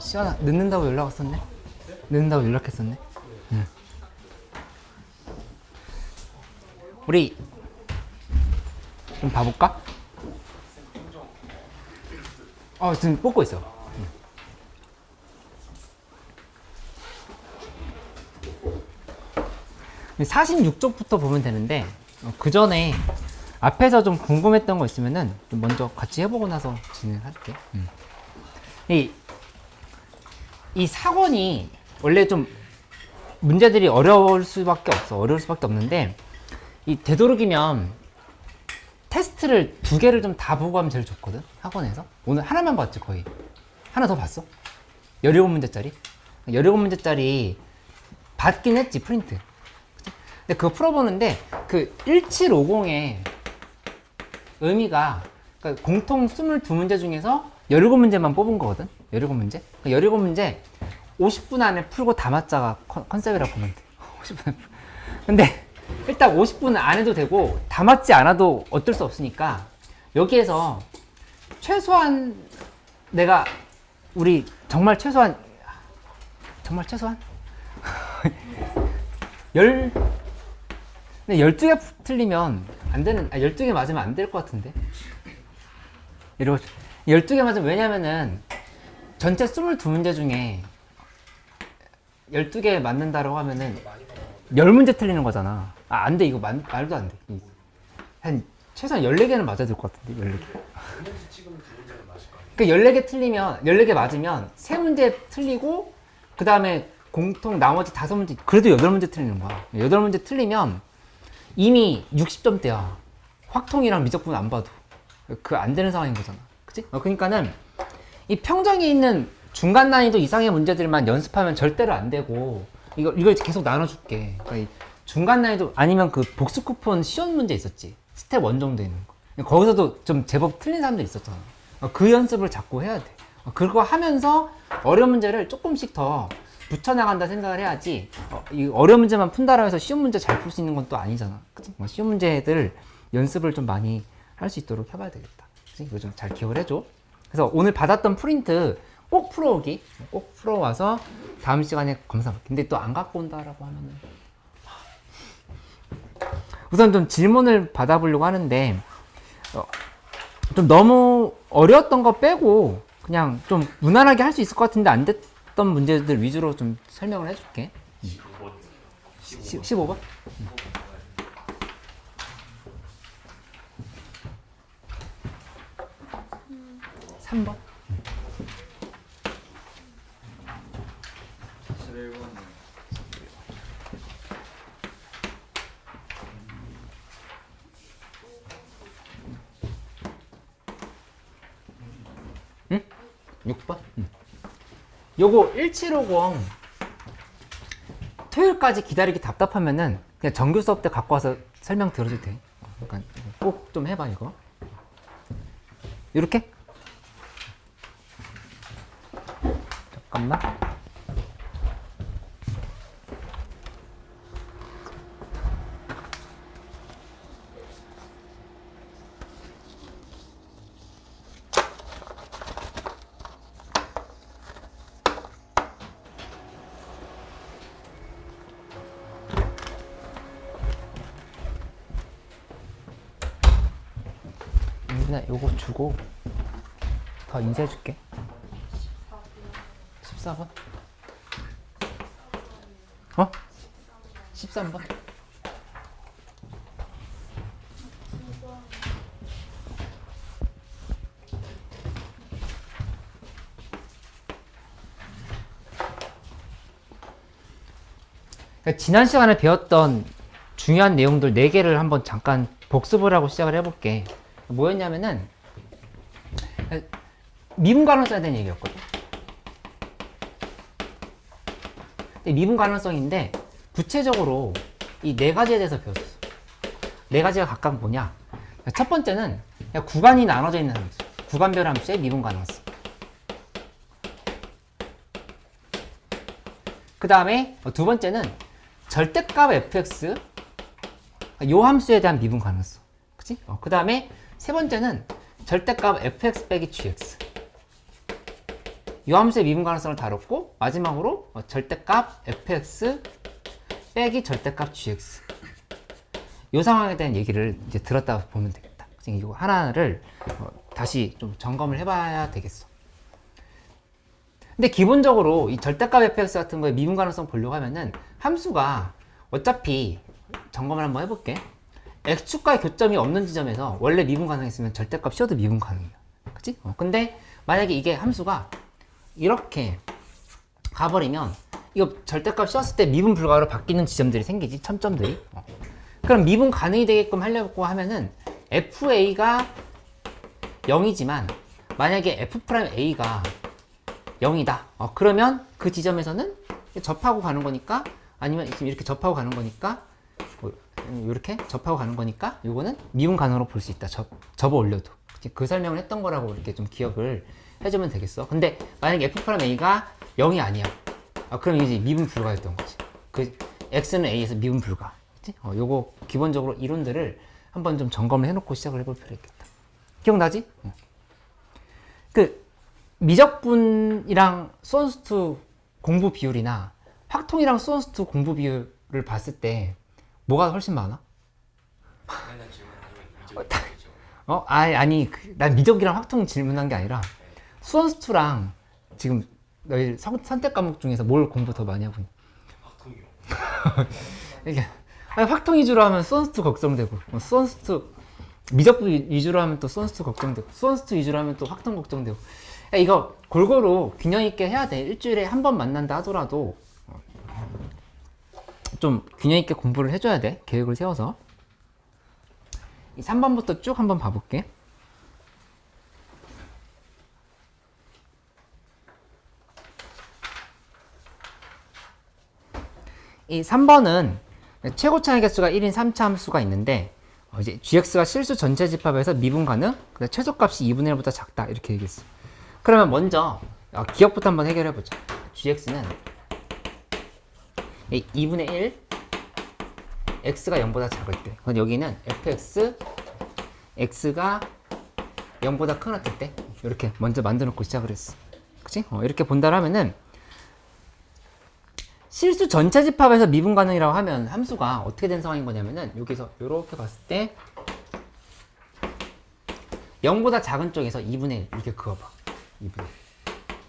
시간아, 늦는다고 연락 왔었네? 늦는다고 연락했었네? 응. 우리 좀 봐볼까? 지금 뽑고 있어. 응. 46쪽부터 보면 되는데, 그 전에 앞에서 좀 궁금했던 거 있으면은 좀 먼저 같이 해보고 나서 진행할게. 이 사권이 원래 좀 문제들이 어려울 수밖에 없는데, 이 되도록이면 테스트를 2개를 좀 다 보고 하면 제일 좋거든, 학원에서. 오늘 하나만 봤지, 거의. 하나 더 봤어? 17문제짜리? 17문제짜리 받긴 했지, 프린트. 근데 그거 풀어보는데, 그 1750의 의미가, 그러니까 공통 22문제 중에서 17문제만 뽑은 거거든? 17문제? 17문제 50분 안에 풀고 다 맞자가 컨셉이라고 보면 돼. 50분 안에 풀고. 근데 일단 50분 안 해도 되고 다 맞지 않아도 어쩔 수 없으니까 여기에서 최소한 내가 우리 정말 최소한 12개 틀리면 안 되는, 12개 맞으면 안 될 것 같은데. 이러고 12개 맞으면, 왜냐면은 전체 22문제 중에 12개 맞는다라고 하면은 10문제 틀리는 거잖아. 안 돼. 이거 말도 안 돼. 한 최소한 14개는 맞아야 될 것 같은데. 14개. 그러니까 14개 틀리면, 14개 맞으면 3문제 틀리고, 그 다음에 공통 나머지 5문제, 그래도 8문제 틀리는 거야. 8문제 틀리면 이미 60점대야. 확통이랑 미적분 안 봐도. 그 안 되는 상황인 거잖아. 그치? 그러니까는 이 평정에 있는 중간 난이도 이상의 문제들만 연습하면 절대로 안 되고, 이걸 계속 나눠줄게. 그러니까 이 중간 난이도, 아니면 그 복수 쿠폰 시험 문제 있었지. 스텝 1 정도 있는 거. 거기서도 좀 제법 틀린 사람들 있었잖아. 그 연습을 자꾸 해야 돼. 그거 하면서 어려운 문제를 조금씩 더 붙여나간다 생각을 해야지, 이 어려운 문제만 푼다고 해서 쉬운 문제 잘 풀 수 있는 건 또 아니잖아. 그치? 쉬운 문제들 연습을 좀 많이 할 수 있도록 해봐야 되겠다. 그치? 이거 좀 잘 기억을 해줘. 그래서 오늘 받았던 프린트 꼭 풀어오기. 꼭 풀어와서 다음 시간에 검사할게. 근데 또 안 갖고 온다라고 하면은, 우선 좀 질문을 받아보려고 하는데, 좀 너무 어려웠던 거 빼고 그냥 좀 무난하게 할 수 있을 것 같은데 안 됐던 문제들 위주로 좀 설명을 해줄게. 15번? 3번? 응? 6번? 응. 요거 1750 토요일까지 기다리기 답답하면은 그냥 정규 수업 때 갖고 와서 설명 들어도 돼. 그러니까 꼭 좀 해봐 이거. 이렇게? 잠깐만. 민준아, 요거 주고 더 인쇄해줄게. 14번? 13번? 지난 시간에 배웠던 중요한 내용들 4개를 한번 잠깐 복습을 하고 시작을 해볼게. 뭐였냐면은 미분 가능성에 대한 얘기였거든. 미분 가능성인데 구체적으로 이 4가지에 대해서 배웠어. 4가지가 각각 뭐냐? 첫 번째는 그냥 구간이 나눠져 있는 함수, 구간별 함수의 미분 가능성. 그 다음에 두 번째는 절대값 fx, 요 함수에 대한 미분 가능성. 그치? 그 다음에 세 번째는 절대값 fx 빼기 gx. 이 함수의 미분 가능성을 다뤘고 마지막으로 절대값 fx 빼기 절대값 gx 이 상황에 대한 얘기를 이제 들었다 보면 되겠다. 이거 하나를 다시 좀 점검을 해봐야 되겠어. 근데 기본적으로 이 절대값 fx 같은 거에 미분 가능성 보려고 하면은 함수가 어차피 점검을 한번 해볼게. x축과의 교점이 없는 지점에서 원래 미분 가능했으면 절대값 씌워도 미분 가능이야. 그치? 근데 만약에 이게 함수가 이렇게 가버리면 이거 절대값 씌웠을 때 미분 불가로 바뀌는 지점들이 생기지. 첨점들이. 그럼 미분 가능이 되게끔 하려고 하면은 fa가 0이지만 만약에 f'a가 0이다. 그러면 그 지점에서는 접하고 가는 거니까 아니면 지금 이렇게 접하고 가는 거니까 이렇게 접하고 가는 거니까 이거는 미분 가능으로 볼 수 있다. 접어 올려도. 그 설명을 했던 거라고 이렇게 좀 기억을 해주면 되겠어. 근데 만약에 f'a가 0이 아니야. 그럼 이제 미분 불가였던 거지. 그 x는 a에서 미분 불가. 그치? 요거 기본적으로 이론들을 한번 좀 점검을 해놓고 시작을 해볼 필요가 있겠다. 기억나지? 그 미적분이랑 소원수투 공부 비율이나 확통이랑 소원수투 공부 비율을 봤을 때 뭐가 훨씬 많아? 아니 난 미적이랑 확통 질문한 게 아니라 수원수투랑 지금 너희 선택 과목 중에서 뭘 공부 더 많이 하고 있니? 확통이요. 이게 확통 위주로 하면 수원수투 걱정되고 수원수투 미적분 위주로 하면 또 수원수투 걱정되고 수원수투 위주로 하면 또 확통 걱정되고 이거 골고루 균형 있게 해야 돼. 일주일에 한 번 만난다 하더라도 좀 균형 있게 공부를 해줘야 돼. 계획을 세워서. 이 3번부터 쭉 한번 봐볼게. 이 3번은 최고 차이 개수가 1인 3차 함수가 있는데 이제 gx가 실수 전체 집합에서 미분 가능, 최소값이 2분의 1보다 작다 이렇게 얘기했어. 그러면 먼저 기억부터 한번 해결해 보자. gx는 2분의 1 x가 0보다 작을 때, 그럼 여기는 fx x가 0보다 크거나 같을 때 이렇게 먼저 만들어 놓고 시작을 했어. 그치? 이렇게 본다 하면은 실수 전체 집합에서 미분 가능이라고 하면 함수가 어떻게 된 상황인 거냐면은 여기서 이렇게 봤을 때 0보다 작은 쪽에서 2분의 1 이렇게 그어봐. 2분의 1.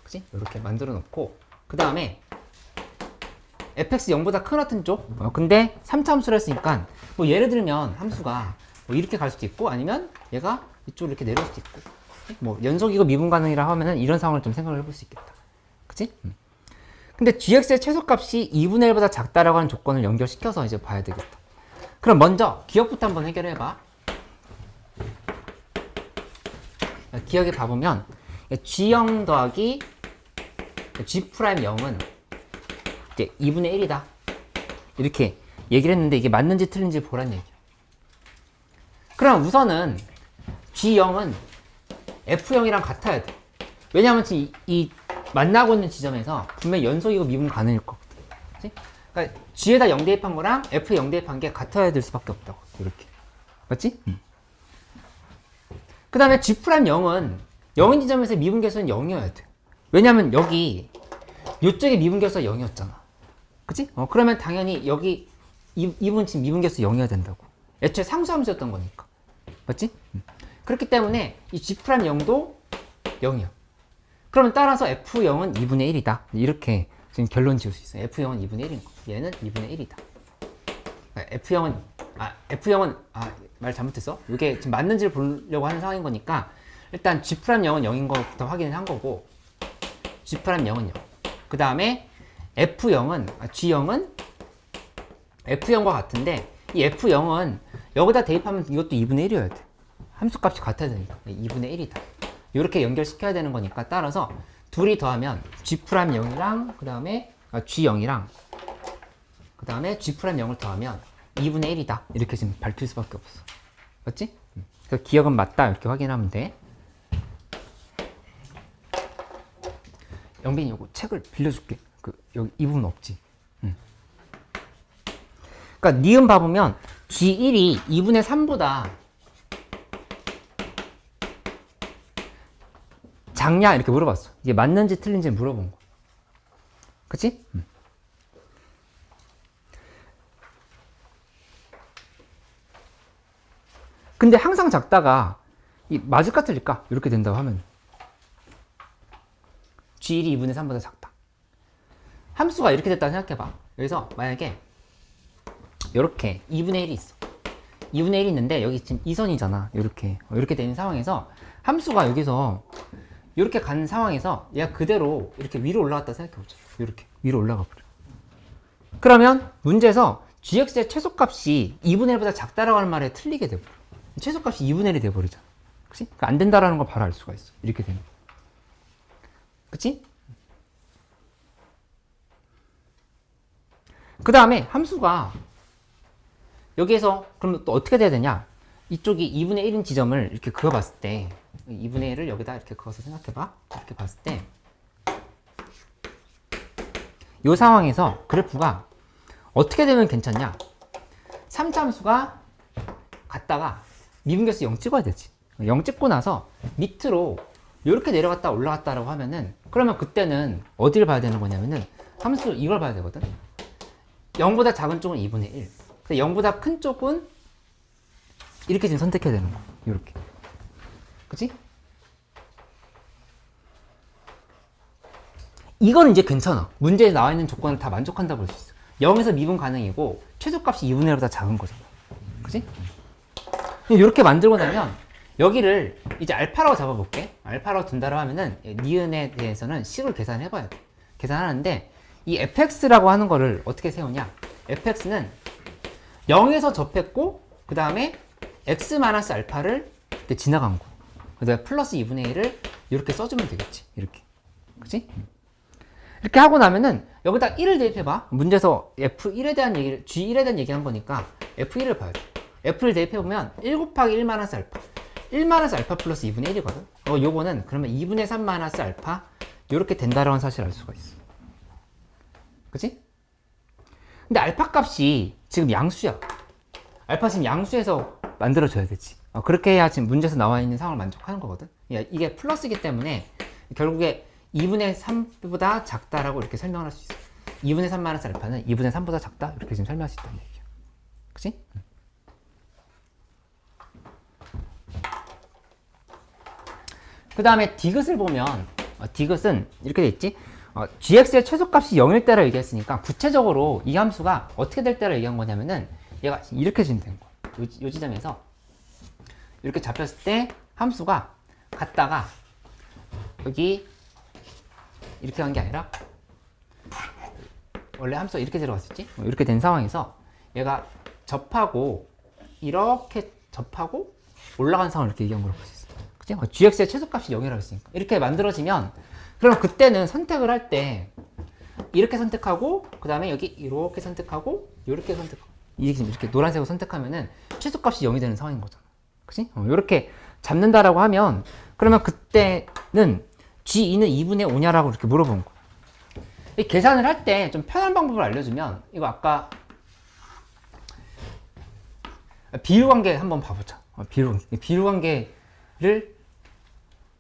그치? 이렇게 만들어 놓고 그 다음에 fx 0보다 큰 같은 쪽 근데 3차 함수를 했으니까 뭐 예를 들면 함수가 뭐 이렇게 갈 수도 있고 아니면 얘가 이쪽으로 이렇게 내려올 수도 있고 뭐 연속이고 미분 가능이라 하면은 이런 상황을 좀 생각을 해볼 수 있겠다. 그치? 근데 gx의 최소값이 2분의 1보다 작다라고 하는 조건을 연결시켜서 이제 봐야 되겠다. 그럼 먼저 기억부터 한번 해결해봐. 기억에 봐보면 g0 더하기 g'0은 이제 2분의 1이다. 이렇게 얘기를 했는데 이게 맞는지 틀린지 보란 얘기야. 그럼 우선은 g0은 f0이랑 같아야 돼. 왜냐하면 지금 이 만나고 있는 지점에서 분명히 연속이고 미분 가능일 거거든. 그치? 그러니까 g에다 0 대입한 거랑 f에 0 대입한 게 같아야 될 수밖에 없다고. 이렇게. 맞지? 그 다음에 g'0은 0인 지점에서 미분 계수는 0이어야 돼. 왜냐면 여기 이쪽에 미분 계수가 0이었잖아. 그치? 그러면 당연히 여기 이분 지금 미분 계수 0이어야 된다고. 애초에 상수함수였던 거니까. 맞지? 그렇기 때문에 이 g'0도 0이야. 그러면 따라서 f0은 2분의 1이다. 이렇게 지금 결론 지을 수 있어요. f0은 2분의 1인 거. 얘는 2분의 1이다. f0은 말 잘못했어. 이게 지금 맞는지를 보려고 하는 상황인 거니까 일단 g'0은 0인 것부터 확인을 한 거고 g'0은 0. 그 다음에 f0은 g0은 f0과 같은데 이 f0은 여기다 대입하면 이것도 2분의 1이어야 돼. 함수값이 같아야 되니까 2분의 1이다. 이렇게 연결시켜야 되는 거니까 따라서 둘이 더하면 g'0이랑 그 다음에 g0이랑 그 다음에 g'0을 더하면 2분의 1이다. 이렇게 지금 밝힐 수밖에 없어. 맞지? 그래서 기억은 맞다. 이렇게 확인하면 돼. 영빈이 요거 책을 빌려줄게. 여기 이 부분 없지. 그러니까 니은 봐보면 g1이 2분의 3보다 작냐? 이렇게 물어봤어. 이게 맞는지 틀린지 물어본 거. 그치? 근데 항상 작다가 이 맞을까 틀릴까? 이렇게 된다고 하면 G1이 2분의 3보다 작다. 함수가 이렇게 됐다고 생각해봐. 여기서 만약에 이렇게 2분의 1이 있어. 2분의 1이 있는데 여기 지금 2선이잖아. 이렇게 되는 상황에서 함수가 여기서 이렇게 가는 상황에서 얘가 그대로 이렇게 위로 올라갔다 생각해보자. 이렇게 위로 올라가 버려. 그러면 문제에서 gx의 최소값이 2분의 1보다 작다라고 하는 말에 틀리게 돼버려. 최소값이 2분의 1이 돼버리잖아. 그치? 그러니까 안 된다라는 걸 바로 알 수가 있어. 이렇게 되는 거. 그치? 그 다음에 함수가 여기에서 그럼 또 어떻게 돼야 되냐? 이쪽이 2분의 1인 지점을 이렇게 그어봤을 때 2분의 1을 여기다 이렇게 그어서 생각해봐. 이렇게 봤을 때 이 상황에서 그래프가 어떻게 되면 괜찮냐? 3차 함수가 갔다가 미분계수 0 찍어야 되지. 0 찍고 나서 밑으로 이렇게 내려갔다 올라갔다라고 하면은 그러면 그때는 어디를 봐야 되는 거냐면은 함수 이걸 봐야 되거든. 0보다 작은 쪽은 2분의 1. 0보다 큰 쪽은 이렇게 지금 선택해야 되는 거야. 이렇게. 그치? 이건 이제 괜찮아. 문제에 나와 있는 조건을 다 만족한다 볼 수 있어. 0에서 미분 가능이고 최소값이 2분의 1보다 작은 거잖아. 그치? 이렇게 만들고 나면 여기를 이제 알파라고 잡아볼게. 알파라고 둔다고 하면은 니은에 대해서는 식을 계산해봐야 돼. 계산하는데 이 fx라고 하는 거를 어떻게 세우냐? fx는 0에서 접했고 그 다음에 x-알파를 이렇게 지나간 거. 그 다음에 플러스 2분의 1을 이렇게 써주면 되겠지. 이렇게. 그치? 이렇게 하고 나면은 여기다 1을 대입해봐. 문제에서 f1에 대한 얘기를, g1에 대한 얘기한 거니까 f1을 봐야 돼. f를 대입해보면 1 곱하기 1-알파. 1-알파 플러스 2분의 1이거든. 요거는 그러면 2분의 3-알파 이렇게 된다라는 사실을 알 수가 있어. 그치? 근데 알파 값이 지금 양수야. 알파 지금 양수에서 만들어줘야 되지. 그렇게 해야 지금 문제에서 나와 있는 상황을 만족하는 거거든. 이게 플러스이기 때문에 결국에 2분의 3보다 작다라고 이렇게 설명을 할 수 있어. 2분의 3-알파는 2분의 3보다 작다? 이렇게 지금 설명할 수 있다는 얘기야. 그치? 그 다음에 디귿을 보면 디귿은 이렇게 돼 있지. gx의 최소값이 0일 때라 얘기했으니까 구체적으로 이 함수가 어떻게 될 때라 얘기한 거냐면은 얘가 이렇게 진행된 거야. 요 지점에서 이렇게 잡혔을 때 함수가 갔다가 여기 이렇게 간 게 아니라 원래 함수가 이렇게 들어갔었지. 이렇게 된 상황에서 얘가 접하고 이렇게 접하고 올라간 상황을 이렇게 얘기한 걸로 볼 수 있어. 그치? gx의 최소값이 0이라고 했으니까 이렇게 만들어지면 그럼 그때는 선택을 할 때 이렇게 선택하고 그 다음에 여기 이렇게 선택하고 이렇게 선택하고 이렇게 노란색으로 선택하면은 최소값이 0이 되는 상황인 거잖아. 그치? 이렇게 잡는다라고 하면 그러면 그때는 G2는 2분의 5냐라고 이렇게 물어본 거야. 이 계산을 할 때 좀 편한 방법을 알려주면 이거 아까 비율관계 한번 봐보자. 비율관계를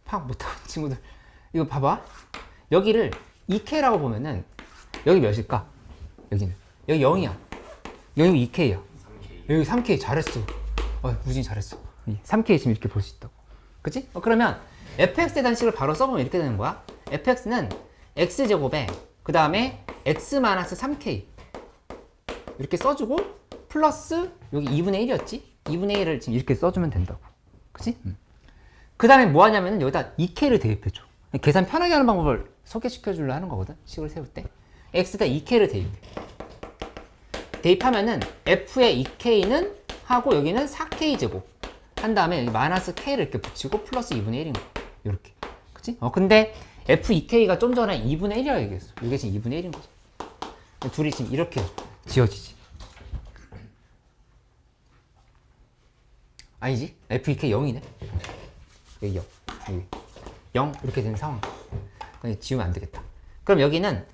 파악 못하는 친구들 이거 봐봐. 여기를 2K라고 보면은 여기 몇일까? 여기는 여기 0이야. 여기 2K야. 여기 3K. 잘했어. 우진이 잘했어. 3K 지금 이렇게 볼 수 있다고. 그치? 그러면 fx에 대한 식을 바로 써보면 이렇게 되는 거야. fx는 x제곱에 그 다음에 x-3k 이렇게 써주고 플러스 여기 2분의 1이었지? 2분의 1을 지금 이렇게 써주면 된다고. 그치? 그 다음에 뭐 하냐면 여기다 2k를 대입해줘. 계산 편하게 하는 방법을 소개시켜주려 하는 거거든. 식을 세울 때 x에다 2k를 대입해. 대입하면은 f의 2k는 하고 여기는 4k 제곱 한 다음에 여기 마이너스 k를 이렇게 붙이고 플러스 2분의 1인 거야. 이렇게. 그치? 근데 f2k가 좀 전에 2분의 1이라고 얘기했어. 이게 지금 2분의 1인 거지. 둘이 지금 이렇게 지어지지. 아니지? f2k 0이네. 여기 0. 여기 0 이렇게 되는 상황. 지우면 안 되겠다. 그럼 여기는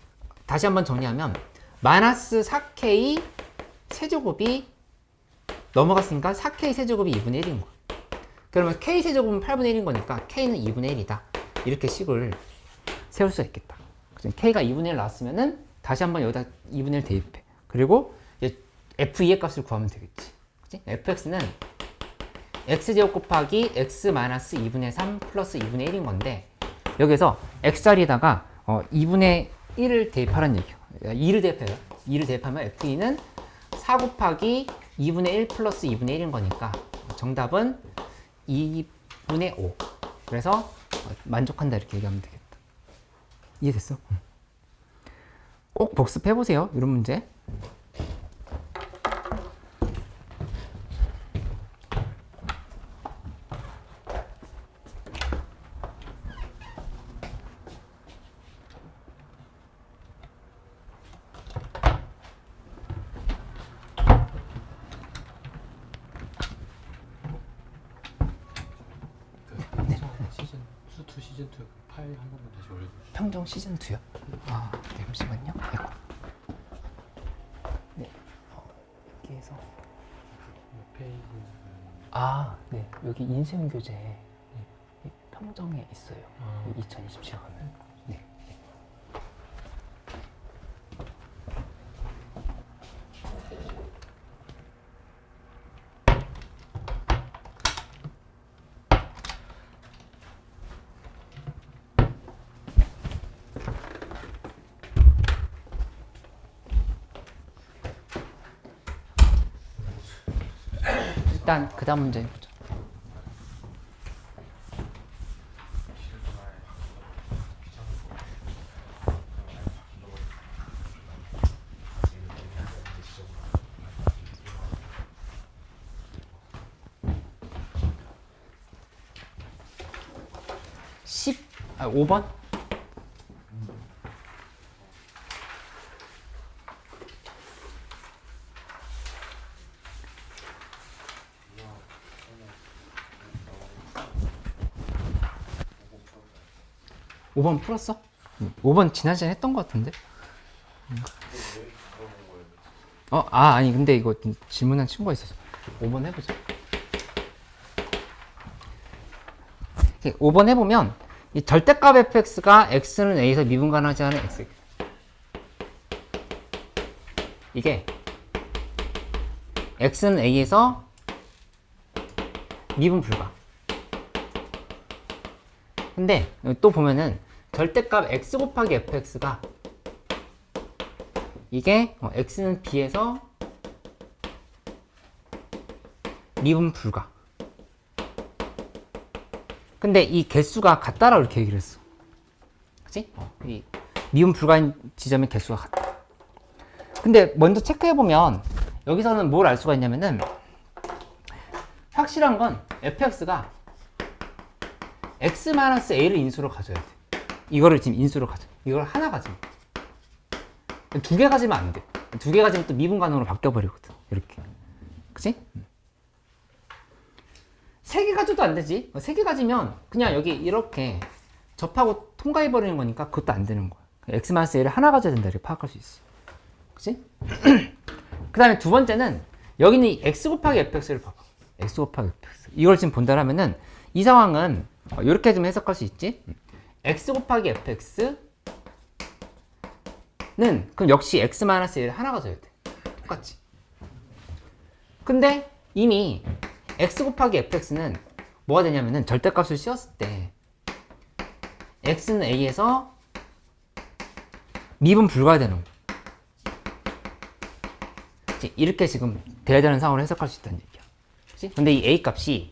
다시 한번 정리하면 마이너스 4k 세제곱이 넘어갔으니까 4k 세제곱이 2분의 1인 거야. 그러면 k 세제곱은 8분의 1인 거니까 k는 2분의 1이다. 이렇게 식을 세울 수가 있겠다. k가 2분의 1 나왔으면은 다시 한번 여기다 2분의 1 대입해. 그리고 이제 f2의 값을 구하면 되겠지. 그치? fx는 x제곱 곱하기 x 마이너스 2분의 3 플러스 2분의 1인 건데 여기서 x자리에다가 2분의 1을 대입하라는 얘기야. 2를 대입해요. 2를 대입하면 f2는 4 곱하기 2분의 1 플러스 2분의 1인 거니까 정답은 2분의 5. 그래서 만족한다 이렇게 얘기하면 되겠다. 이해됐어? 꼭 복습해보세요. 이런 문제. 시즌2 파일 한 번만 다시 올려주시죠. 평정 시즌2요? 아, 네, 잠시만요. 아이고. 네. 여기에서. 몇 페이지? 아, 네. 여기 인수형 교재 평정에 있어요. 2027년은. 네. 일단 그 다음 문제 해보자. 아, 5번? 오 번 풀었어? 5번 지난 시간에 했던 것 같은데? 아니 근데 이거 질문한 친구가 있어서 5번 해보자. 5번 해보면 이 절대값 fx가 x는 a에서 미분간하지 않은 x, 이게 x는 a에서 미분 불가. 근데 또 보면은 절대값 x 곱하기 fx가 이게 x는 b에서 미분 불가. 근데 이 개수가 같다라고 이렇게 얘기를 했어. 그치? 이 미분 불가인 지점의 개수가 같다. 근데 먼저 체크해보면 여기서는 뭘 알 수가 있냐면은 확실한 건 fx가 x-a를 인수로 가져야 돼. 이거를 지금 인수로 가져. 이걸 하나 가지면. 두 개 가지면 안 돼. 두 개 가지면 또 미분간으로 바뀌어버리거든. 이렇게. 그치? 세 개 가져도 안 되지. 세 개 가지면 그냥 여기 이렇게 접하고 통과해버리는 거니까 그것도 안 되는 거야. x-a를 하나 가져야 된다. 이렇게 파악할 수 있어. 그치? 그 다음에 두 번째는 여기는 x 곱하기 fx를 봐봐. x 곱하기 fx. 이걸 지금 본다라면은 이 상황은 이렇게 좀 해석할 수 있지. x 곱하기 fx는 그럼 역시 x-a를 하나 가져야 돼. 똑같지. 근데 이미 x 곱하기 fx는 뭐가 되냐면은 절대값을 씌웠을 때 x는 a에서 미분 불가야 되는 거야. 이렇게 지금 돼야 되는 상황을 해석할 수 있다는 얘기야. 그치? 근데 이 a 값이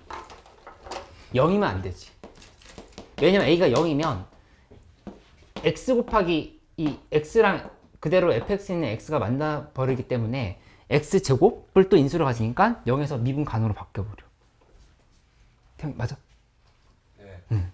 0이면 안 되지. 왜냐면 a가 0이면 x 곱하기 이 x랑 그대로 fx 있는 x가 만나버리기 때문에 x제곱을 또 인수로 가지니까 0에서 미분 간으로 바뀌어버려. 태영이 맞아? 네. 응.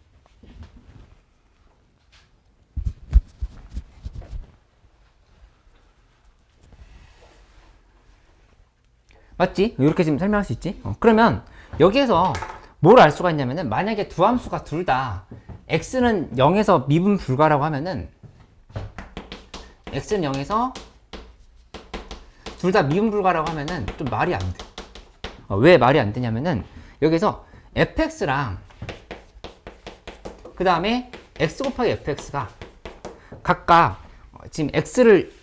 맞지? 이렇게 지금 설명할 수 있지? 그러면 여기에서 뭘 알 수가 있냐면은 만약에 두 함수가 둘 다 x는 0에서 미분 불가라고 하면은 x는 0에서 둘 다 미분 불가라고 하면은 좀 말이 안 돼. 왜 말이 안 되냐면은 여기서 fx랑 그 다음에 x 곱하기 fx가 각각 지금 x를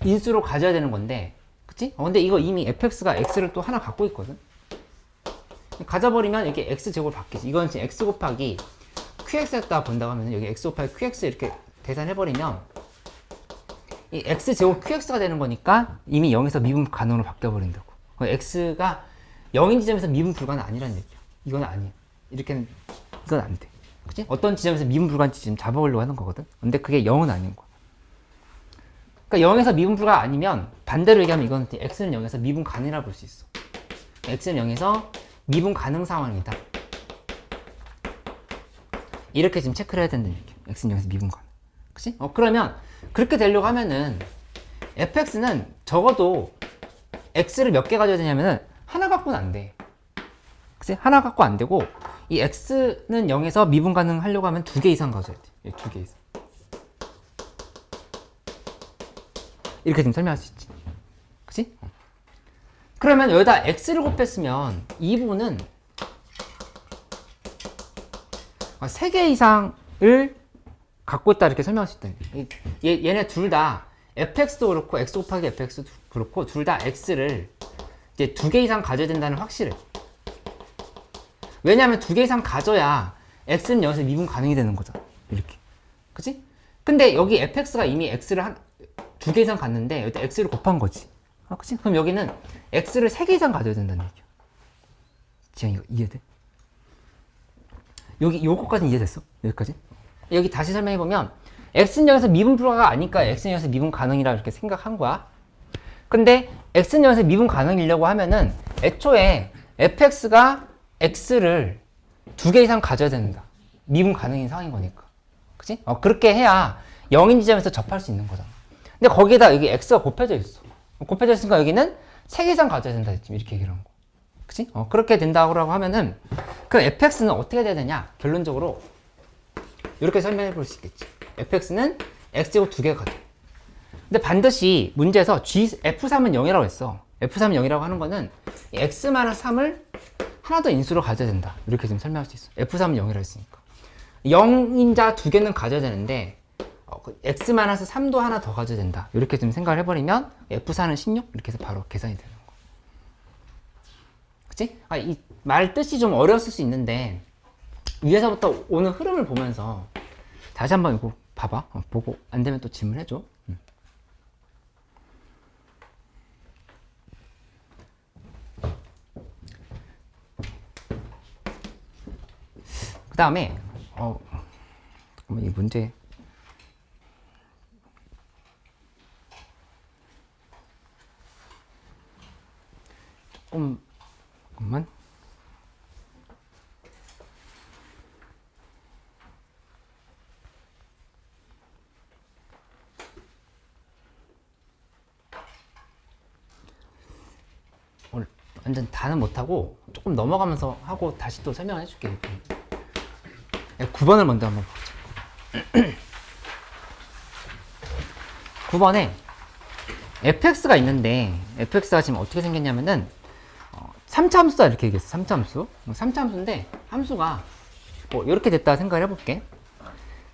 인수로 가져야 되는 건데, 그치? 근데 이거 이미 fx가 x를 또 하나 갖고 있거든. 가져버리면 이게 x제곱으로 바뀌지. 이건 지금 x 곱하기 qx에다가 본다고 하면 여기 x 곱하기 qx 이렇게 계산해버리면 이 x제곱 qx가 되는 거니까 이미 0에서 미분 가능으로 바뀌어버린다고. x가 0인 지점에서 미분 불가는 아니라는 얘기야. 이건 아니야. 이렇게는 이건 안 돼. 그치? 어떤 지점에서 미분 불가인지 지금 잡아보려고 하는 거거든. 근데 그게 0은 아닌 거야. 그러니까 0에서 미분 불가 아니면 반대로 얘기하면 이건 x는 0에서 미분 가능이라 볼 수 있어. x는 0에서 미분 가능 상황이다. 이렇게 지금 체크를 해야 된다는 얘기야. x는 0에서 미분 가능. 그치? 그러면 그렇게 되려고 하면은 fx는 적어도 x를 몇 개 가져야 되냐면은 하나 갖고는 안 돼. 그치? 하나 갖고 안 되고 이 x는 0에서 미분 가능 하려고 하면 2개 이상 가져야 돼. 2개 이상. 이렇게 지금 설명할 수 있지. 그치? 그러면 여기다 x를 곱했으면 이 부분은 3개 이상을 갖고 있다 이렇게 설명할 수 있다. 얘네 둘 다 fx도 그렇고 x 곱하기 fx도 그렇고 둘 다 x를 이제 2개 이상 가져야 된다는 확실해. 왜냐하면 2개 이상 가져야 x는 0에서 미분 가능이 되는 거잖아. 이렇게. 그치? 근데 여기 fx가 이미 x를 2개 이상 갔는데 여기다 x를 곱한 거지. 그치? 그럼 여기는 x를 3개 이상 가져야 된다는 얘기야. 지금 이거 이해돼? 여기 요거까지는 이해됐어? 여기까지? 여기 다시 설명해보면 x는 0에서 미분 불가가 아니까 x는 0에서 미분 가능이라 이렇게 생각한 거야. 근데 x는 0에서 미분 가능이려고 하면은 애초에 fx가 x를 2개 이상 가져야 된다. 미분 가능인 상황인 거니까. 그치? 그렇게 해야 0인 지점에서 접할 수 있는 거잖아. 근데 거기에다 여기 x가 곱해져 있어. 곱해져 있으니까 여기는 3개 이상 가져야 된다. 이렇게 얘기를 한 거. 그치? 그렇게 된다고 하면은 그럼 fx는 어떻게 돼야 되냐? 결론적으로 이렇게 설명해 볼 수 있겠지. fx는 x제곱 2개가 돼. 근데 반드시 문제에서 f3은 0이라고 했어. f3은 0이라고 하는 거는 x-3을 하나 더 인수로 가져야 된다. 이렇게 지금 설명할 수 있어. f3은 0이라고 했으니까. 0인자 2개는 가져야 되는데 x-3도 하나 더 가져야 된다. 이렇게 좀 생각을 해버리면 f4는 16 이렇게 해서 바로 계산이 되는 거. 그치? 이 말 뜻이 좀 어려웠을 수 있는데 위에서부터 오는 흐름을 보면서 다시 한번 이거 봐봐. 보고 안 되면 또 질문해줘. 그 다음에 이 문제 잠깐만. 오늘 완전 다는 못하고 조금 넘어가면서 하고 다시 또 설명해 줄게. 9번을 먼저 한번 보자. 9번에 fx가 있는데 fx가 지금 어떻게 생겼냐면은 3차 함수다 이렇게 얘기했어. 3차 함수. 3차 함수인데 함수가 이렇게 됐다 생각을 해볼게.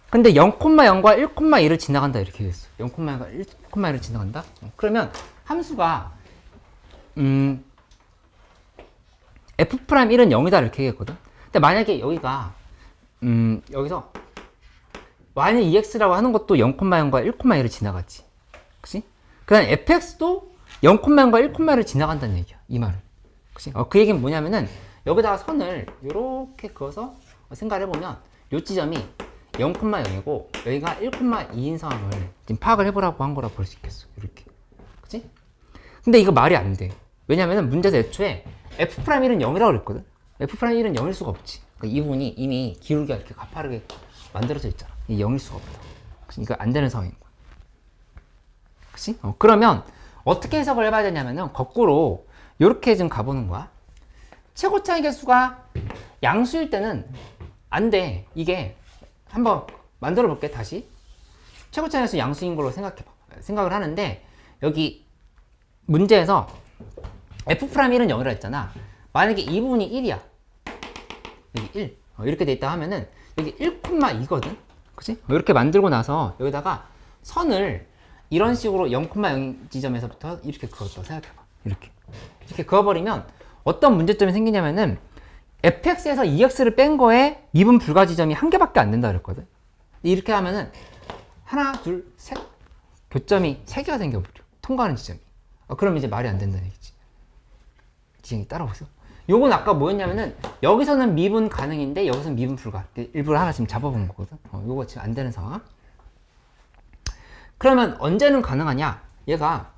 근데 0,0과 1,1을 지나간다 이렇게 얘기했어. 0,0과 1,1을 지나간다. 그러면 함수가 f'1은 0이다 이렇게 얘기했거든. 근데 만약에 여기가 여기서 y는 2x라고 하는 것도 0,0과 1,1을 지나갔지. 그치? 그 다음 fx도 0,0과 1,1을 지나간다는 얘기야. 이 말은. 그치? 그 얘기는 뭐냐면은 여기다가 선을 이렇게 그어서 생각을 해보면 요 지점이 0,0이고 여기가 1,2인 상황을 지금 파악을 해보라고 한 거라 볼 수 있겠어. 이렇게. 그치? 근데 이거 말이 안 돼. 왜냐면은 문제에서 애초에 f'1은 0이라고 그랬거든. f'1은 0일 수가 없지. 그러니까 이 부분이 이미 기울기가 이렇게 가파르게 만들어져 있잖아. 이 0일 수가 없다. 그러니까 안 되는 상황인 거야. 그치? 그러면 어떻게 해석을 해봐야 되냐면은 거꾸로 이렇게 지금 가보는 거야. 최고 차이 개수가 양수일 때는 안 돼. 이게 한번 만들어 볼게. 다시 최고 차이 개수 양수인 걸로 생각을 하는데 여기 문제에서 f'1은 0이라 했잖아. 만약에 이 부분이 1이야. 여기 1 이렇게 돼 있다 하면은 여기 1,2거든? 그치? 이렇게 만들고 나서 여기다가 선을 이런 식으로 0,0 지점에서부터 이렇게 그었다고 생각해봐. 이렇게 그어버리면 어떤 문제점이 생기냐면은 fx에서 2x를 뺀 거에 미분 불가 지점이 한 개밖에 안 된다 그랬거든. 이렇게 하면은 하나, 둘, 셋 교점이 3개가 생겨버려. 통과하는 지점이. 그럼 이제 말이 안 된다는 얘기지. 지정이 따라오세요. 요건 아까 뭐였냐면은 여기서는 미분 가능인데 여기서는 미분 불가. 일부러 하나 지금 잡아본 거거든. 요거 지금 안 되는 상황. 그러면 언제는 가능하냐? 얘가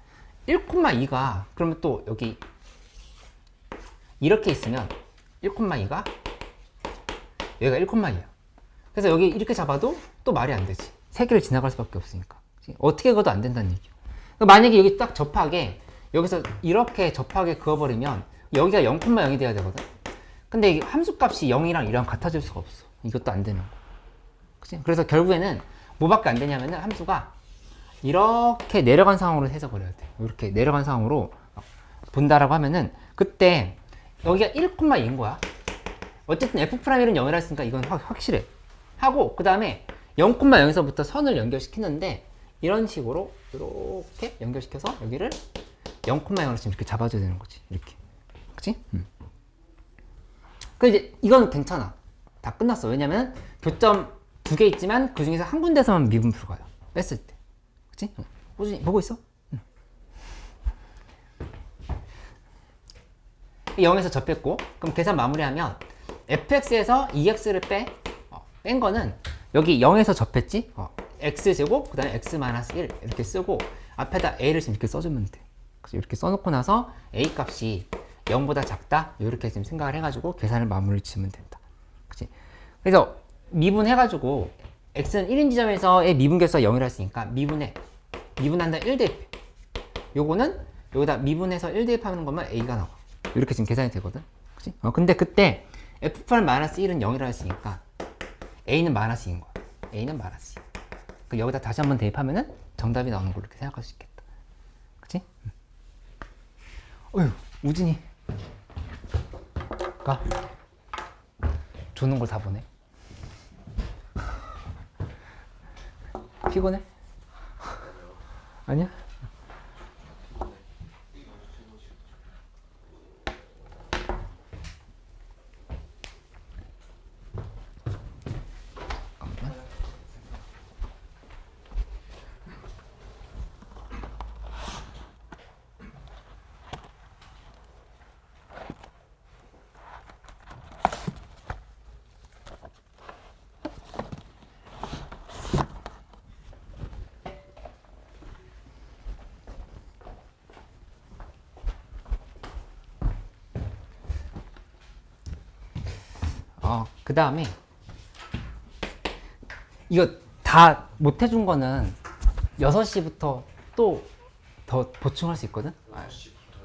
1,2가 그러면 또 여기 이렇게 있으면 1,2가 여기가 1,2야. 그래서 여기 이렇게 잡아도 또 말이 안 되지. 3개를 지나갈 수밖에 없으니까. 어떻게 그어도 안 된다는 얘기야. 만약에 여기 딱 접하게 여기서 이렇게 접하게 그어버리면 여기가 0,0이 돼야 되거든. 근데 이 함수값이 0이랑 2랑 같아질 수가 없어. 이것도 안 되는 거. 그치? 그래서 결국에는 뭐밖에 안 되냐면은 함수가 이렇게 내려간 상황으로 해석을 해야 돼. 이렇게 내려간 상황으로 본다라고 하면은 그때 여기가 1,2인 거야. 어쨌든 f'은 0이라 했으니까 이건 확실해. 하고 그 다음에 0,0에서부터 선을 연결시키는데 이런 식으로 이렇게 연결시켜서 여기를 0,0으로 지금 이렇게 잡아줘야 되는 거지. 이렇게. 그치? 그 이제 이건 괜찮아. 다 끝났어. 왜냐면 교점 2개 있지만 그 중에서 한 군데서만 미분 불가야. 뺐을 때. 그치? 호준이 보고 있어? 0에서 접했고 그럼 계산 마무리하면 fx에서 2x를 뺀 거는 여기 0에서 접했지? x제곱 그 다음에 x-1 이렇게 쓰고 앞에다 a를 지금 이렇게 써주면 돼. 이렇게 써놓고 나서 a 값이 0보다 작다? 이렇게 지금 생각을 해가지고 계산을 마무리 지으면 된다. 그치? 그래서 미분해가지고 x는 1인 지점에서의 미분계수가 0이라 했으니까 미분한다 1 대입해. 요거는 여기다 미분해서 1 대입하는 것만 a가 나와. 이렇게 지금 계산이 되거든. 그치? 근데 그때 f'-1은 0이라 했으니까 a는 -2인 거야. a는 -2. 그 여기다 다시 한번 대입하면은 정답이 나오는 걸로 이렇게 생각할 수 있겠다. 그치? 어휴, 우진이. 가. 조는 걸 다 보네. 피곤해? 아니야? 그 다음에 이거 다 못해준 거는 6시부터 또 더 보충할 수 있거든?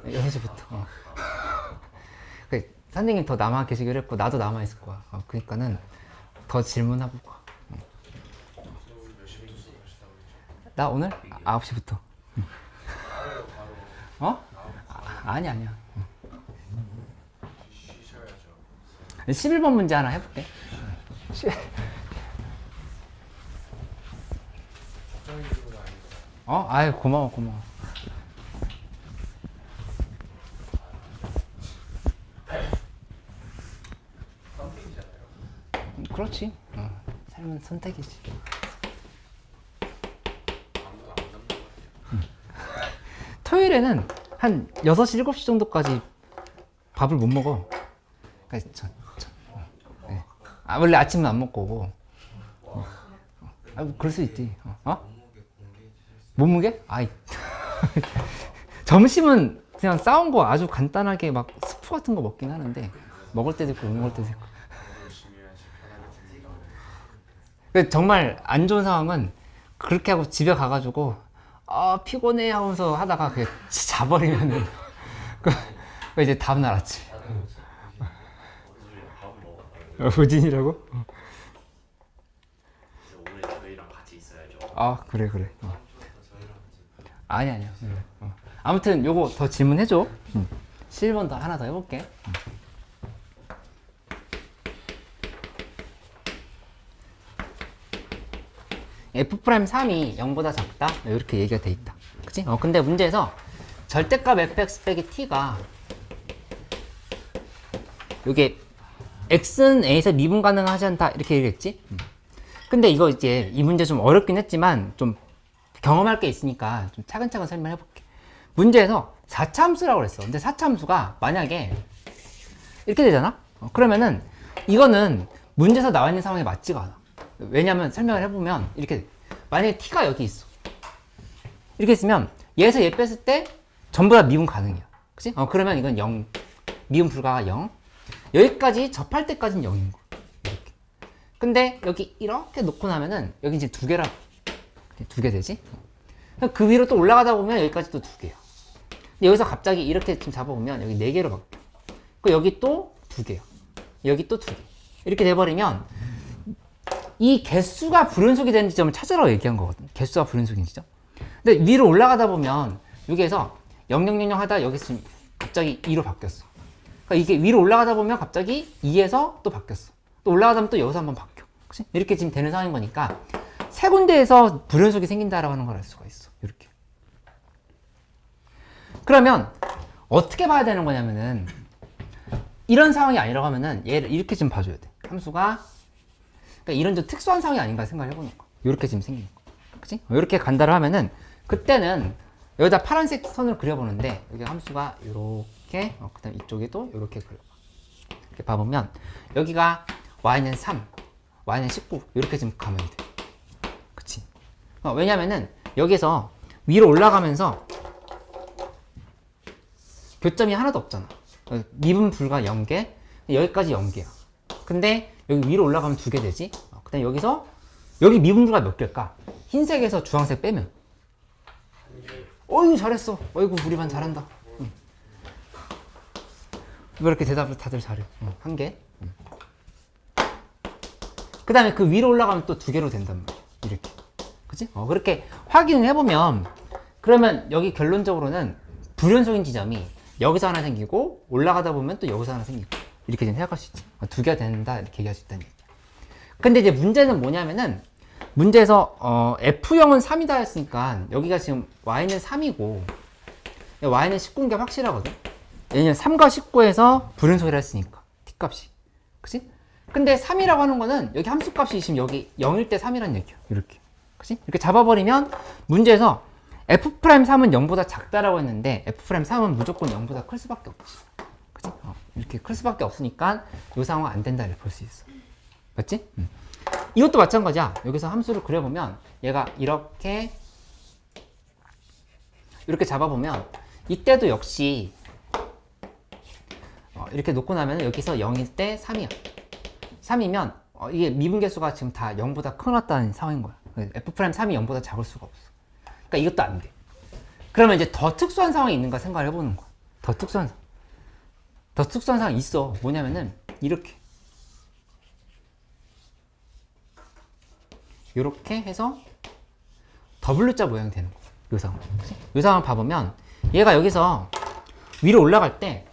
6시부터. 선생님 더 남아 계시기로 했고 나도 남아 있을 거야. 그러니까는 더 질문하고 가. 나 오늘 9시부터. 아니야. 11번 문제 하나 해볼게. 아유, 고마워. 그렇지. 삶은 선택이지. 토요일에는 한 6시, 7시 정도까지 밥을 못 먹어. 그러니까 네. 원래 아침은 안 먹고 오고. 그럴 수 있지. 몸무게? 아이. 점심은 그냥 싸운 거 아주 간단하게 막 스프 같은 거 먹긴 하는데 먹을 때도 있고 못 먹을 때도 있고. 정말 안 좋은 상황은 그렇게 하고 집에 가가지고 피곤해 하면서 하다가 그냥 자버리면은 그 이제 다음날 아침. 우진이라고? 오늘 저희랑 같이 있어야죠. 그래. 아니야. 아무튼 요거 더 질문해줘. 11번 더 하나 더 해볼게. F'3이 0보다 작다 이렇게 얘기가 돼 있다. 그치? 근데 문제에서 절대값 fx 빼기 t가 요게 x는 a에서 미분 가능하지 않다 이렇게 얘기했지? 근데 이거 이제 이 문제 좀 어렵긴 했지만 좀 경험할 게 있으니까 좀 차근차근 설명해 볼게. 문제에서 4차 함수라고 그랬어. 근데 4차 함수가 만약에 이렇게 되잖아? 그러면은 이거는 문제에서 나와 있는 상황에 맞지가 않아. 왜냐면 설명을 해보면 이렇게 돼. 만약에 t가 여기 있어. 이렇게 있으면 얘에서 얘 뺐을 때 전부 다 미분 가능이야. 그치? 그러면 이건 0. 미분 불가가 0. 여기까지 접할 때까지는 0인 거야. 이렇게. 근데 여기 이렇게 놓고 나면은 여기 이제 두 개라. 두 개 되지? 그 위로 또 올라가다 보면 여기까지 또 두 개야. 근데 여기서 갑자기 이렇게 좀 잡아보면 여기 네 개로 바뀌어. 그 여기 또 두 개야. 여기 또 두 개. 이렇게 돼버리면 이 개수가 불연속이 되는 지점을 찾으라고 얘기한 거거든. 개수가 불연속인 지점. 근데 위로 올라가다 보면 여기에서 000 하다 여기서 지금 갑자기 2로 바뀌었어. 그러니까 이게 위로 올라가다 보면 갑자기 2에서 또 바뀌었어. 또 올라가다 보면 또 여기서 한번 바뀌어. 그치? 이렇게 지금 되는 상황인 거니까 세 군데에서 불연속이 생긴다라고 하는 걸 알 수가 있어. 이렇게. 그러면 어떻게 봐야 되는 거냐면은 이런 상황이 아니라고 하면은 얘를 이렇게 좀 봐줘야 돼. 함수가 그러니까 이런 좀 특수한 상황이 아닌가 생각을 해보는 거. 이렇게 지금 생기는 거. 그치? 이렇게 간다를 하면은 그때는 여기다 파란색 선을 그려보는데 여기 함수가 이렇게 그 다음 이쪽에도 이렇게 그려봐. 이렇게 봐보면 여기가 y는 3, y는 19 이렇게 지금 가면 돼. 그치? 왜냐면은 여기서 위로 올라가면서 교점이 하나도 없잖아. 미분 불가 0개, 여기까지 0개야. 근데 여기 위로 올라가면 2개 되지? 그 다음에 여기서 여기 미분 불가 몇 개일까? 흰색에서 주황색 빼면 어이구 잘했어. 어이구 우리 반 잘한다. 응. 왜 이렇게 대답을 다들 잘해? 한 개. 그 다음에 그 위로 올라가면 또 2개로 된단 말이야. 이렇게. 그치? 그렇게 확인을 해보면 그러면 여기 결론적으로는 불연속인 지점이 여기서 하나 생기고 올라가다 보면 또 여기서 하나 생기고 이렇게 좀 생각할 수 있지. 2개가 된다 이렇게 얘기할 수 있다는 얘기야. 근데 이제 문제는 뭐냐면은 문제에서 F형은 3이다 했으니까 여기가 지금 Y는 3이고 Y는 19인 게 확실하거든. 왜냐면 3과 19에서 불연속이라 했으니까 T값이. 그치? 근데 3이라고 하는 거는 여기 함수값이 지금 여기 0일 때 3이란 얘기야. 이렇게. 그치? 이렇게 잡아버리면 문제에서 F'3은 0보다 작다라고 했는데 F'3은 무조건 0보다 클 수밖에 없지. 그치? 이렇게 클 수밖에 없으니까 이 상황은 안 된다 이렇게 볼 수 있어. 맞지? 이것도 마찬가지야. 여기서 함수를 그려보면 얘가 이렇게 잡아보면 이때도 역시 이렇게 놓고 나면 여기서 0일 때 3이야. 3이면 이게 미분계수가 지금 다 0보다 커놨다는 상황인 거야. F'3이 0보다 작을 수가 없어. 그러니까 이것도 안 돼. 그러면 이제 더 특수한 상황이 있는가 생각을 해보는 거야. 더 특수한 상황이 있어. 뭐냐면은 이렇게 이렇게 해서 W자 모양이 되는 거야. 이 상황. 이 상황 봐보면 얘가 여기서 위로 올라갈 때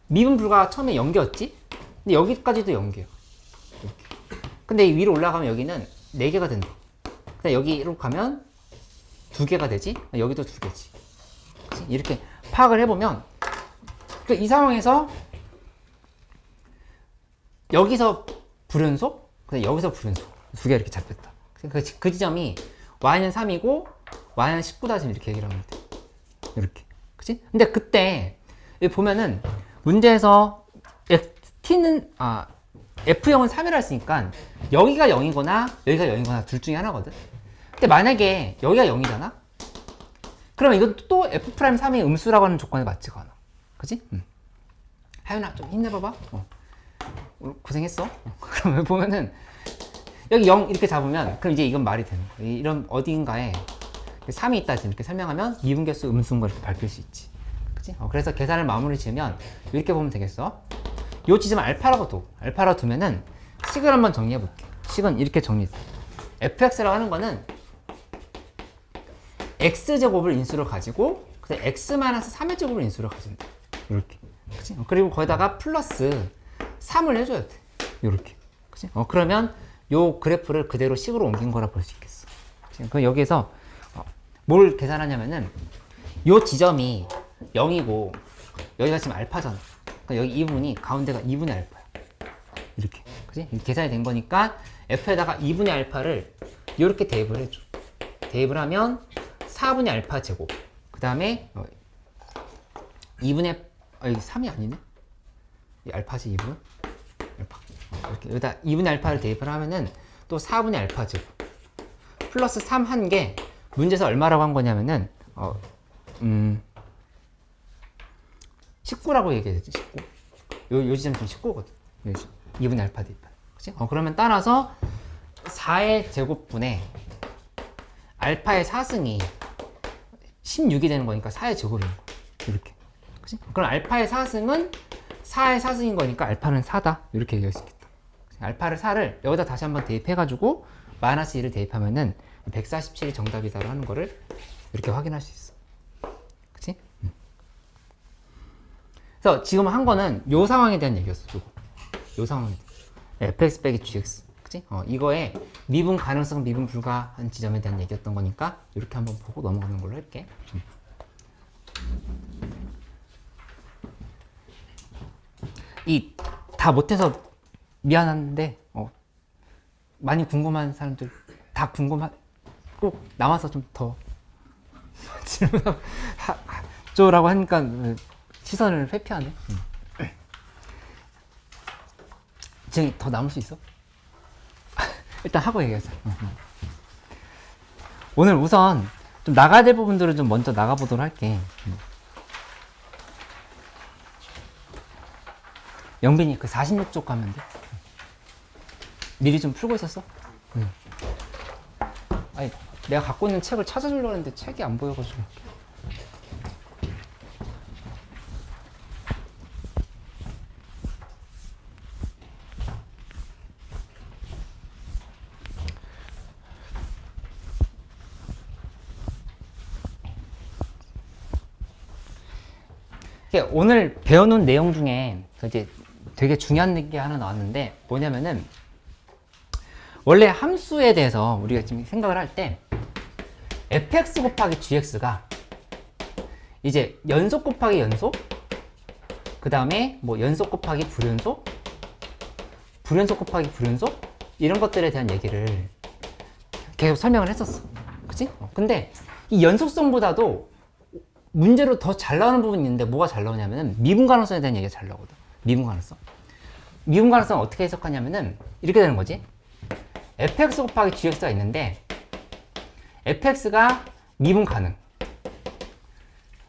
미분 불가가 처음에 0개였지? 근데 여기까지도 0개야. 이렇게. 근데 이 위로 올라가면 여기는 4개가 된다. 근데 여기로 가면 2개가 되지? 여기도 2개지. 그치? 이렇게 파악을 해보면 이 상황에서 여기서 불연속, 근데 여기서 불연속 2개 이렇게 잡혔다. 그 지점이 y는 3이고 y는 19다 지금 이렇게 얘기를 하면 돼. 이렇게. 그치? 근데 그때 여기 보면은 문제에서 t는 F형은 3이라 했으니까 여기가 0이거나 여기가 0이거나 둘 중에 하나거든. 근데 만약에 여기가 0이잖아? 그러면 이것도 또 F'3이 음수라고 하는 조건에 맞지가 않아. 그치? 하윤아 좀 힘내봐봐. 오늘 고생했어. 그러면 보면은 여기 0 이렇게 잡으면 그럼 이제 이건 말이 되는 거야. 이런 어딘가에 3이 있다 지금 이렇게 설명하면 미분계수 음수인 걸 이렇게 밝힐 수 있지. 그치? 그래서 계산을 마무리 지으면 이렇게 보면 되겠어. 요 지점 알파라고 둬. 알파라고 두면은 식을 한번 정리해 볼게. 식은 이렇게 정리돼. fx라고 하는 거는 x제곱을 인수로 가지고 그다음 x-3의 제곱을 인수로 가진다. 이렇게. 그치? 그리고 거기다가 플러스 3을 해줘야 돼. 이렇게. 그치? 그러면 요 그래프를 그대로 식으로 옮긴 거라 볼 수 있겠어. 그럼 여기에서 뭘 계산하냐면은 요 지점이 0이고 여기가 지금 알파잖아. 그러니까 여기 이 부분이 가운데가 2분의 알파야. 이렇게. 그지? 이렇게 계산이 된 거니까 f에다가 2분의 알파를 이렇게 대입을 해줘. 대입을 하면 4분의 알파 제곱. 그 다음에 2분의 여기 3이 아니네. 이 알파지 2분. 알파. 이렇게 여기다 2분의 알파를 대입을 하면은 또 4분의 알파 제곱. 플러스 3 한 개. 문제에서 얼마라고 한 거냐면은 19라고 얘기했지. 19. 요 지점 지금 19거든. 2분의 알파 대입. 그치? 그러면 따라서 4의 제곱분의 알파의 4승이 16이 되는 거니까 4의 제곱인 거야. 이렇게. 그치? 그럼 알파의 4승은 4의 4승인 거니까 알파는 4다. 이렇게 얘기할 수 있겠다. 알파를 4를 여기다 다시 한번 대입해가지고 마이너스 1을 대입하면은 147이 정답이다라고 하는 거를 이렇게 확인할 수 있어. 그치? 그래서 지금 한 거는 요 상황에 대한 얘기였어. 요 상황에 대한. fx 빼기 gx. 그치? 이거의 미분 가능성, 미분 불가한 지점에 대한 얘기였던 거니까 이렇게 한번 보고 넘어가는 걸로 할게. 이 다 못해서 미안한데 많이 궁금한 사람들 다 꼭 나와서 좀 더 질문하라고 하니까 시선을 회피하네. 지금 더 남을 수 있어? 일단 하고 얘기하자. 오늘 우선 좀 나가야 될 부분들을 좀 먼저 나가보도록 할게. 영빈이 그 46쪽 가면 돼. 미리 좀 풀고 있었어? 아니, 내가 갖고 있는 책을 찾아주려고 했는데 책이 안 보여가지고. 오늘 배워놓은 내용 중에 이제 되게 중요한 게 하나 나왔는데 뭐냐면은 원래 함수에 대해서 우리가 지금 생각을 할 때 fx 곱하기 gx가 이제 연속 곱하기 연속, 그 다음에 뭐 연속 곱하기 불연속, 불연속 곱하기 불연속 이런 것들에 대한 얘기를 계속 설명을 했었어. 그치? 근데 이 연속성보다도 문제로 더 잘 나오는 부분이 있는데 뭐가 잘 나오냐면은 미분 가능성에 대한 얘기가 잘 나오거든. 미분 가능성. 미분 가능성은 어떻게 해석하냐면은 이렇게 되는 거지. fx 곱하기 gx가 있는데 fx가 미분 가능.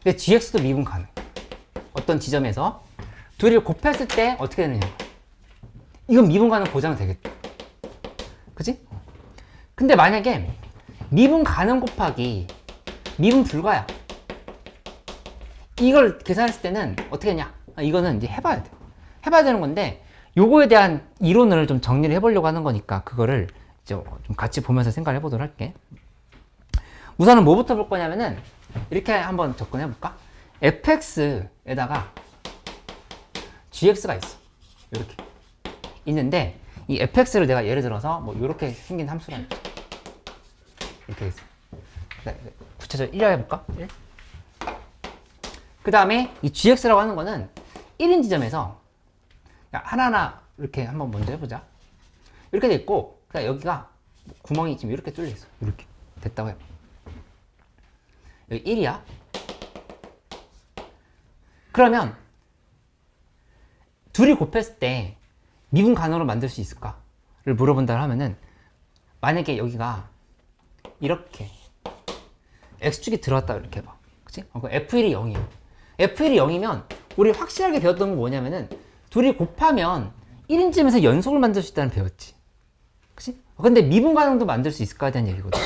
근데 gx도 미분 가능. 어떤 지점에서 둘을 곱했을 때 어떻게 되느냐. 이건 미분 가능 보장은 되겠다. 그치? 근데 만약에 미분 가능 곱하기 미분 불가야. 이걸 계산했을 때는 어떻게 했냐? 이거는 이제 해봐야 돼. 해봐야 되는 건데 요거에 대한 이론을 좀 정리를 해보려고 하는 거니까 그거를 이제 좀 같이 보면서 생각을 해보도록 할게. 우선은 뭐부터 볼 거냐면은 이렇게 한번 접근해 볼까? fx에다가 gx가 있어. 이렇게 있는데 이 fx를 내가 예를 들어서 뭐 이렇게 생긴 함수라 이렇게 있어. 구체적으로 1화 해볼까? 1. 그 다음에 이 gx라고 하는 거는 1인 지점에서 하나하나 이렇게 한번 먼저 해보자. 이렇게 돼 있고, 그다음 여기가 구멍이 지금 이렇게 뚫려 있어. 이렇게 됐다고 해봐. 여기 1이야. 그러면 둘이 곱했을 때 미분 가능으로 만들 수 있을까를 물어본다 하면은 만약에 여기가 이렇게 x축이 들어왔다 이렇게 해봐. 그치? f1이 0이야. f1이 0이면 우리 확실하게 배웠던 건 뭐냐면은 둘이 곱하면 1인쯤에서 연속을 만들 수 있다는 배웠지. 그치? 근데 미분 가능도 만들 수 있을까에 대한 얘기거든.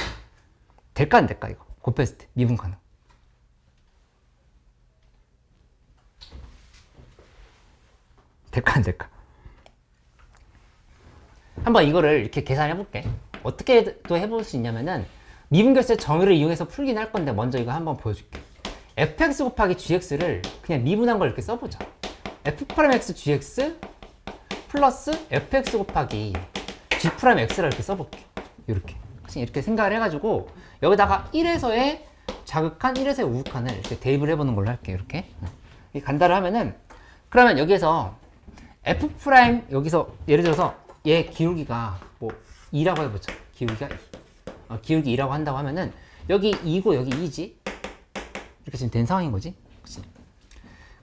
될까 안 될까 이거 곱했을 때 미분 가능. 될까 안 될까? 한번 이거를 이렇게 계산해 볼게. 어떻게 또 해볼 수 있냐면은 미분결세 정의를 이용해서 풀긴 할 건데 먼저 이거 한번 보여줄게. fx 곱하기 gx를 그냥 미분한 걸 이렇게 써보자. f'(x) gx 플러스 fx 곱하기 G'X라 이렇게 써볼게. 이렇게. 그치? 이렇게 생각을 해가지고 여기다가 1에서의 자극한 1에서의 우극한을 이렇게 대입을 해보는 걸로 할게요. 이렇게. 이 간다를 하면은 그러면 여기에서 F' 여기서 예를 들어서 얘 기울기가 뭐 2라고 해보죠. 기울기가 2. 기울기 2라고 한다고 하면은 여기 2고 여기 2지. 이렇게 지금 된 상황인 거지. 그치?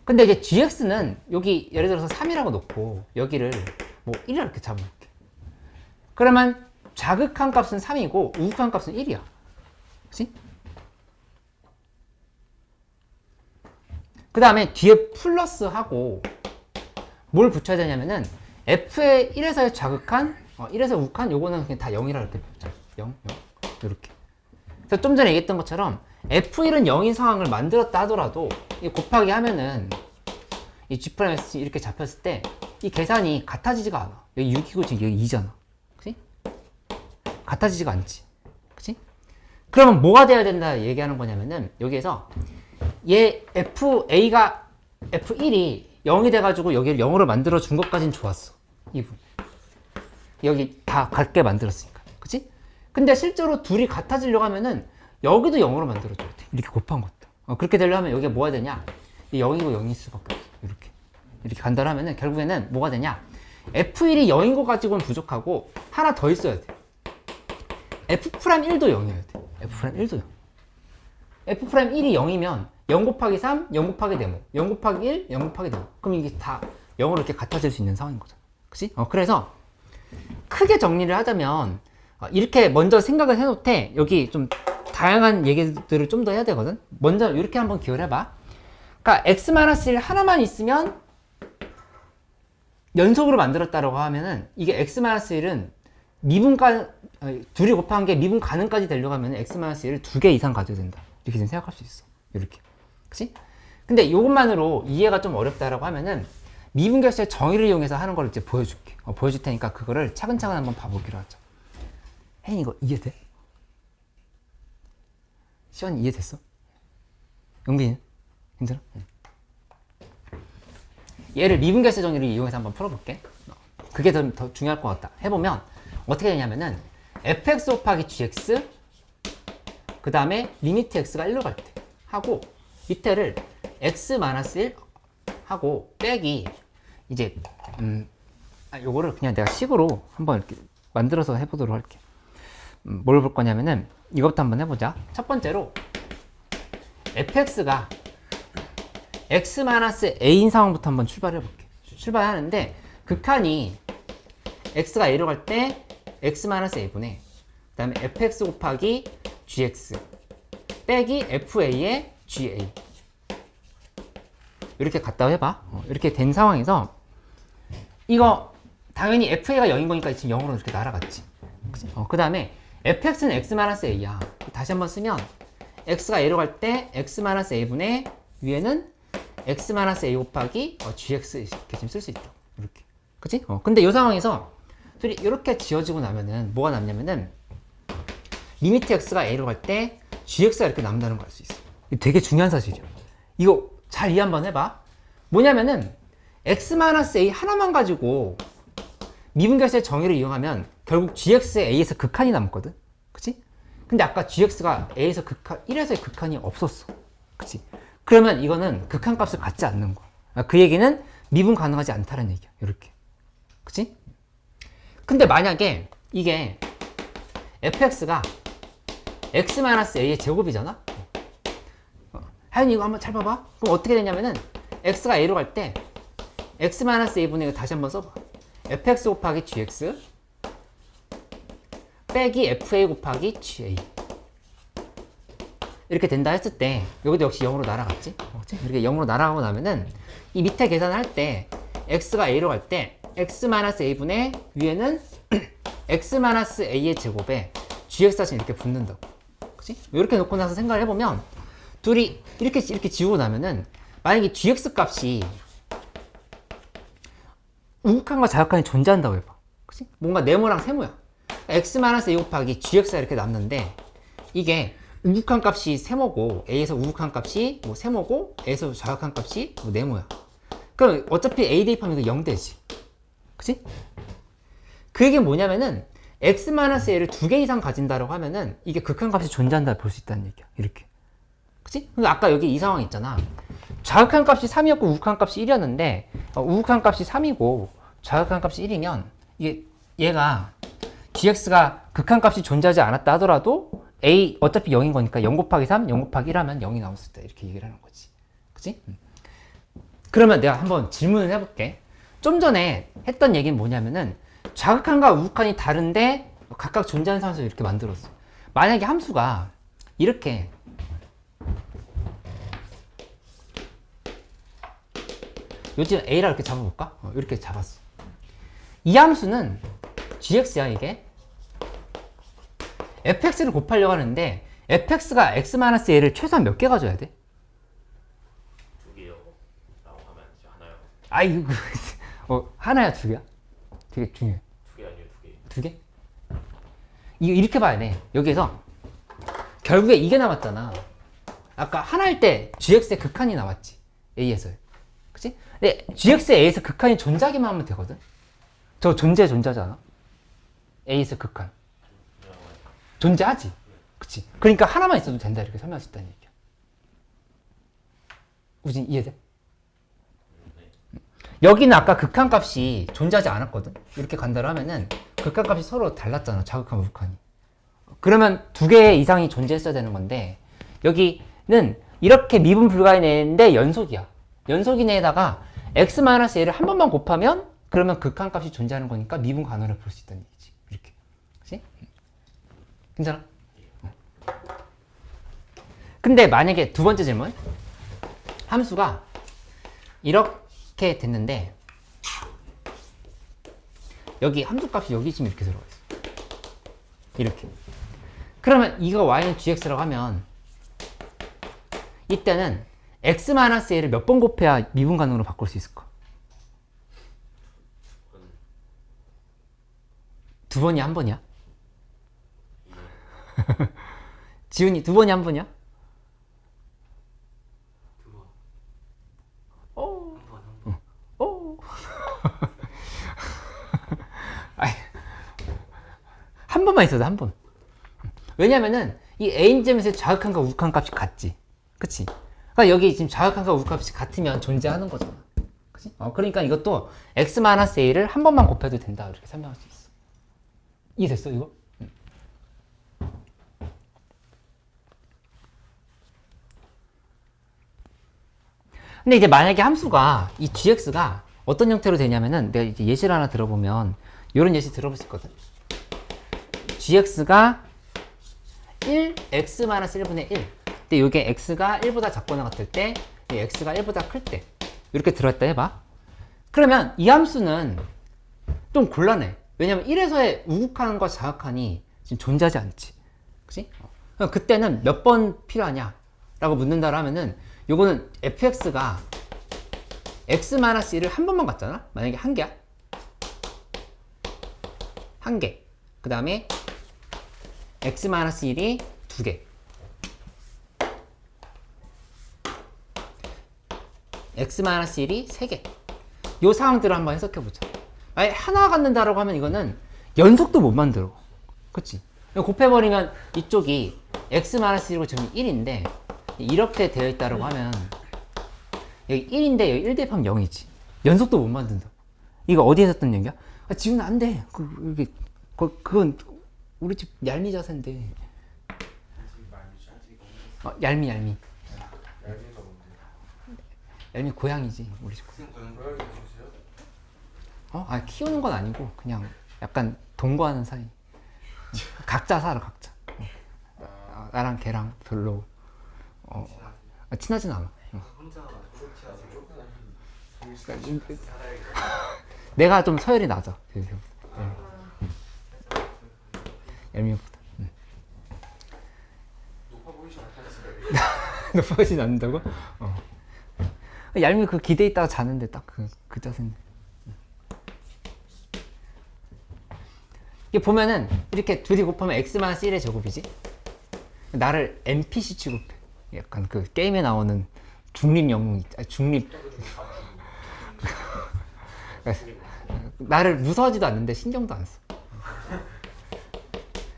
근데 이제 gx는 여기 예를 들어서 3이라고 놓고 여기를 뭐 1이라고 이렇게 잡아볼게. 그러면 자극한 값은 3이고 우극한 값은 1이야. 그치? 그 다음에 뒤에 플러스하고 뭘 붙여야 되냐면은 f의 1에서의 자극한 1에서 우극한 요거는 그냥 다 0이라 이렇게 붙자. 0, 0 이렇게. 그래서 좀 전에 얘기했던 것처럼 F1은 0인 상황을 만들었다 하더라도 이 곱하기 하면은 이 G'S 이렇게 잡혔을 때 이 계산이 같아지지가 않아. 여기 6이고 지금 여기 2잖아. 그치? 같아지지가 않지. 그치? 그러면 뭐가 돼야 된다 얘기하는 거냐면은 여기에서 얘 FA가 F1이 0이 돼가지고 여기를 0으로 만들어 준 것까진 좋았어. 이 부분. 여기 다 같게 만들었으니까. 그치? 근데 실제로 둘이 같아지려고 하면은 여기도 0으로 만들어줘야 돼. 이렇게 곱한 것도. 그렇게 되려면 여기가 뭐가 되냐? 이 0이고 0일 수밖에 없어. 이렇게. 이렇게 간다를 하면은 결국에는 뭐가 되냐? F1이 0인 거 가지고는 부족하고 하나 더 있어야 돼. F'1도 0이어야 돼. F'1도 0. F'1이 0이면 0 곱하기 3, 0 곱하기 네모, 0 곱하기 1, 0 곱하기 네모. 그럼 이게 다 0으로 이렇게 같아질 수 있는 상황인 거잖아. 그치? 그래서 크게 정리를 하자면 이렇게 먼저 생각을 해놓되 여기 좀 다양한 얘기들을 좀 더 해야 되거든. 먼저 이렇게 한번 기억을 해봐. 그러니까 x-1 하나만 있으면 연속으로 만들었다라고 하면은 이게 x-1은 미분가 둘이 곱한 게 미분 가능까지 되려고 하면 x-1을 2개 이상 가져야 된다. 이렇게 좀 생각할 수 있어. 이렇게. 그치? 근데 이것만으로 이해가 좀 어렵다라고 하면은 미분결수의 정의를 이용해서 하는 걸 이제 보여줄게. 보여줄 테니까 그거를 차근차근 한번 봐보기로 하자. 혜인 이거 이해돼? 시원이 이해됐어? 영빈이는? 힘들어? 얘를 미분결수 정의를 이용해서 한번 풀어볼게. 그게 더 중요할 것 같다. 해보면 어떻게 되냐면은 fx 곱하기 gx 그 다음에 리미트 x가 1로 갈 때 하고 밑에를 x-1 하고 빼기 이제 요거를 그냥 내가 식으로 한번 이렇게 만들어서 해보도록 할게. 뭘 볼 거냐면은 이것부터 한번 해보자. 첫 번째로 fx가 x-a인 상황부터 한번 출발해 볼게. 출발하는데 극한이 x가 a로 갈 때 x-a분의 그 다음에 fx 곱하기 gx 빼기 fa의 ga 이렇게 갖다 해봐. 이렇게 된 상황에서 이거 당연히 fa가 0인 거니까 지금 0으로 이렇게 날아갔지. 그 다음에 fx는 x-a야. 다시 한번 쓰면 x가 a로 갈 때 x-a분의 위에는 x-a 곱하기 gx 이렇게 지금 쓸 수 있다. 이렇게. 그치? 근데 이 상황에서 둘이 이렇게 지어지고 나면은 뭐가 남냐면은 리미트 x가 a로 갈 때 gx가 이렇게 남는다는 걸 알 수 있어. 이거 되게 중요한 사실이야. 이거 잘 이해 한번 해봐. 뭐냐면은 x-a 하나만 가지고 미분결수의 정의를 이용하면 결국 gx의 a에서 극한이 남거든. 그치? 근데 아까 gx가 a에서 극한 1에서의 극한이 없었어. 그치? 그러면 이거는 극한 값을 갖지 않는 거야. 그 얘기는 미분 가능하지 않다는 얘기야. 이렇게. 그치? 근데 만약에 이게 fx가 x-a의 제곱이잖아? 하연이 이거 한번 잘 봐봐. 그럼 어떻게 되냐면은 x가 a로 갈 때 x-a분의 이거 다시 한번 써봐. fx 곱하기 gx 빼기 fa 곱하기 ga 이렇게 된다 했을 때 여기도 역시 0으로 날아갔지? 이렇게 0으로 날아가고 나면은 이 밑에 계산을 할 때 x가 a로 갈 때 x-a분의 위에는 x-a의 제곱에 gx가 이렇게 붙는다고. 그치? 이렇게 놓고 나서 생각을 해보면 둘이 이렇게 지우고 나면은 만약에 gx 값이 우극한과 자극한이 존재한다고 해봐. 그치? 뭔가 네모랑 세모야. x-a 곱하기 gx가 이렇게 남는데 이게 우극한 값이 세모고 a에서 우극한 값이 뭐 세모고 a에서 자극한 값이 뭐 네모야. 그럼 어차피 a 대입하면 이거 0 되지. 그치? 그 얘기는 뭐냐면은 x-a를 두 개 이상 가진다라고 하면은 이게 극한값이 존재한다 볼 수 있다는 얘기야. 이렇게. 그치? 근데 아까 여기 이 상황 있잖아. 자극한 값이 3이었고 우극한 값이 1이었는데 우극한 값이 3이고 자극한 값이 1이면 이게 얘가 gx가 극한 값이 존재하지 않았다 하더라도 a 어차피 0인 거니까 0 곱하기 3, 0 곱하기 1 하면 0이 나올 수 있다. 이렇게 얘기를 하는 거지. 그치? 그러면 내가 한번 질문을 해볼게. 좀 전에 했던 얘기는 뭐냐면은 자극한과 우극한이 다른데 각각 존재하는 상황에서 이렇게 만들었어. 만약에 함수가 이렇게 요즘 a라 이렇게 잡아볼까? 이렇게 잡았어. 이 함수는 gx야 이게. fx를 곱하려고 하는데 fx가 x-a를 최소한 몇 개 가져야 돼? 2개요. 라고 하면 이제 하나요. 아이고 하나야 두 개야? 되게 중요해. 2개 아니에요, 2개. 두 개? 이렇게 봐야 돼. 여기에서 결국에 이게 남았잖아. 아까 하나일 때 gx의 극한이 나왔지. a에서. 그치? 근데 gx의 a에서 극한이 존재하기만 하면 되거든. 저거 존재하잖아. a에서 극한. 존재하지. 그치? 그러니까 하나만 있어도 된다. 이렇게 설명할 수 있다는 얘기야. 우진 이해돼? 여기는 아까 극한값이 존재하지 않았거든. 이렇게 간다로 하면은 극한값이 서로 달랐잖아. 자극한 우극한이. 그러면 두 개 이상이 존재했어야 되는 건데 여기는 이렇게 미분 불가의 내인데 연속이야. 연속인 애에다가 x-a를 한 번만 곱하면 그러면 극한값이 존재하는 거니까 미분 간호를 볼 수 있다는 얘기지. 이렇게. 그치? 괜찮아? 근데 만약에 두 번째 질문. 함수가 이렇게 됐는데 여기 함수값이 여기 지금 이렇게 들어가 있어. 이렇게. 그러면 이거 y는 gx라고 하면 이때는 x-a를 몇 번 곱해야 미분 가능으로 바꿀 수 있을까? 두 번이 한 번이야? 지훈이 두 번이 한 번이야? 두 번. 오. 한 번, 한 번. 오. 아이, 한 번만 있어도 한 번. 왜냐면은 이 A점에서 자극한과 우극한 값이 같지. 그치? 그러니까 여기 지금 자극한과 우극한 값이 같으면 존재하는 거잖아. 그치? 그러니까 이것도 x-a를 한 번만 곱해도 된다. 이렇게 설명할 수 있어. 이해됐어, 이거? 근데 이제 만약에 함수가 이 gx가 어떤 형태로 되냐면은 내가 이제 예시를 하나 들어보면 이런 예시 들어볼 수 있거든. gx가 1, x-1분의 1. 근데 이게 x가 1보다 작거나 같을 때, 이 x가 1보다 클 때. 이렇게 들어있다 해봐. 그러면 이 함수는 좀 곤란해. 왜냐면 1에서의 우극한과 자극한이 지금 존재하지 않지. 그치? 그럼 그때는 몇 번 필요하냐? 라고 묻는다고 하면은 요거는 fx가 x-1을 한 번만 갔잖아? 만약에 한 개야? 한 개. 그 다음에 x-1이 두 개. x-1이 세 개. 요 상황들을 한번 해석해보자. 아예 하나 갖는다라고 하면 이거는 연속도 못 만들어. 그치? 곱해버리면 이쪽이 x-1이고 지금 1인데 이렇게 되어 있다라고 하면 여기 1인데 여기 1 대입하면 0이지. 연속도 못 만든다. 이거 어디에 샀던 얘기야? 지금 안 돼. 그건 우리 집 얄미 자세인데. 얄미. 얄미 고양이지 우리 집. 키우는 건 아니고 그냥 약간 동거하는 사이. 각자 살아 각자. 나랑 걔랑 별로 친하진 않아. 내가 좀 서열이 낮아. 얄미보다. 높아 보이진 않는다고? 얄미 그 기대 있다가 자는데 딱 그 자세인데. 이게 보면은 이렇게 둘이 곱하면 x-1의 제곱이지? 나를 NPC 취급해. 약간 그 게임에 나오는 중립 영웅, 중립. 나를 무서워하지도 않는데 신경도 안 써.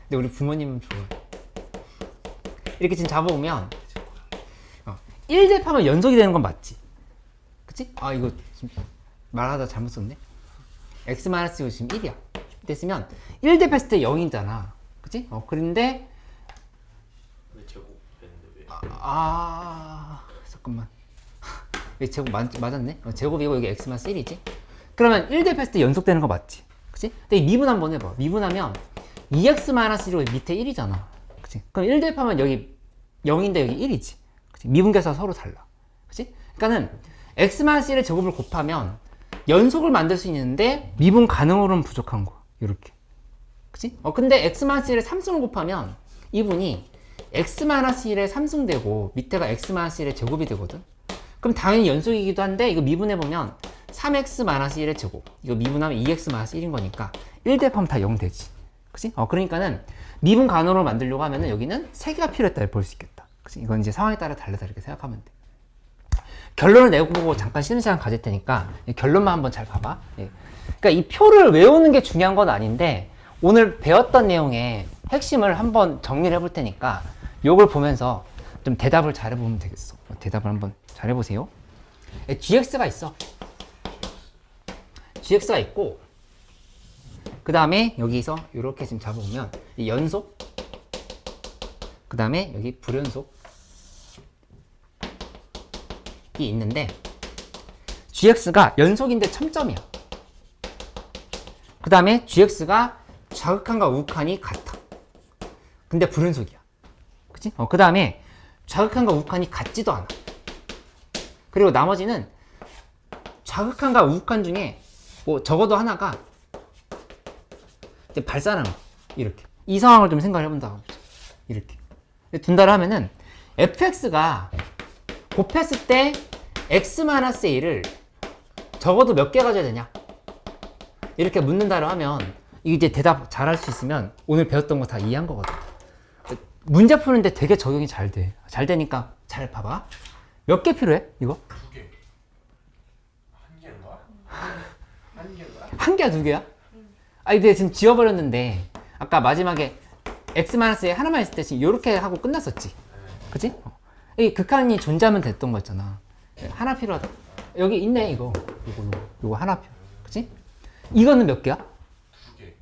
근데 우리 부모님은 좋아. 이렇게 지금 잡아보면 1 대입하면 연속이 되는 건 맞지? 그치? 아 이거 지금 말하다 잘못 썼네. x-이거 지금 1이야. 됐으면 1 대입했을 때 0이잖아. 그치? 그런데 왜 제곱 했는데 왜? 잠깐만. 왜 제곱 맞았네? 제곱이고 여기 x-1이지? 그러면 1 대입했을 때 연속되는 거 맞지? 그치? 근데 미분 한번 해봐. 미분하면 2x-1로 밑에 1이잖아. 그치? 그럼 1 대입하면 여기 0인데 여기 1이지. 그치? 미분계수가 서로 달라. 그치? 그러니까는 x-1의 제곱을 곱하면 연속을 만들 수 있는데 미분 가능으로는 부족한 거야. 이렇게. 그치? 근데 x-1의 3승을 곱하면 이분이 x-1의 3승되고 밑에가 x-1의 제곱이 되거든. 그럼 당연히 연속이기도 한데 이거 미분해보면 3x-1의 제곱 이거 미분하면 2x-1인 거니까 1 대입하면 다 0 되지. 그치? 그러니까는 미분 간호를 만들려고 하면은 여기는 3개가 필요했다 볼 수 있겠다. 그치? 이건 이제 상황에 따라 다르다 이렇게 생각하면 돼. 결론을 내고 잠깐 쉬는 시간 가질 테니까 결론만 한번 잘 봐봐. 예. 그러니까 이 표를 외우는 게 중요한 건 아닌데 오늘 배웠던 내용의 핵심을 한번 정리를 해볼 테니까 요걸 보면서 좀 대답을 잘 해보면 되겠어. 대답을 한번 잘 해보세요. gx가 있어. gx가 있고 그 다음에 여기서 이렇게 지금 잡아보면 이 연속 그 다음에 여기 불연속이 있는데 gx가 연속인데 첨점이야. 그 다음에 gx가 좌극한과 우극한이 같아. 근데 불연속이야. 그치? 그 다음에 좌극한과 우극한이 같지도 않아. 그리고 나머지는 좌극한과 우극한 중에 뭐 적어도 하나가 이제 발산하는 거. 이렇게. 이 상황을 좀 생각을 해본다고. 이렇게. 둔다를 하면은 fx가 곱했을 때 x-a를 적어도 몇 개 가져야 되냐? 이렇게 묻는다를 하면 이제 대답 잘 할 수 있으면 오늘 배웠던 거 다 이해한 거거든. 문제 푸는데 되게 적용이 잘 돼. 잘 되니까 잘 봐봐. 몇 개 필요해? 이거? 2개. 한 개인가? 한 개인가? 한 개야, 두 개야? 근데 지금 지워버렸는데 아까 마지막에 x-에 하나만 있을 때 지금 이렇게 하고 끝났었지. 그치? 이 극한이 존재하면 됐던 거였잖아. 하나 필요하다. 여기 있네, 이거. 요거 하나 필요. 그치? 이거는 몇 개야? 2개.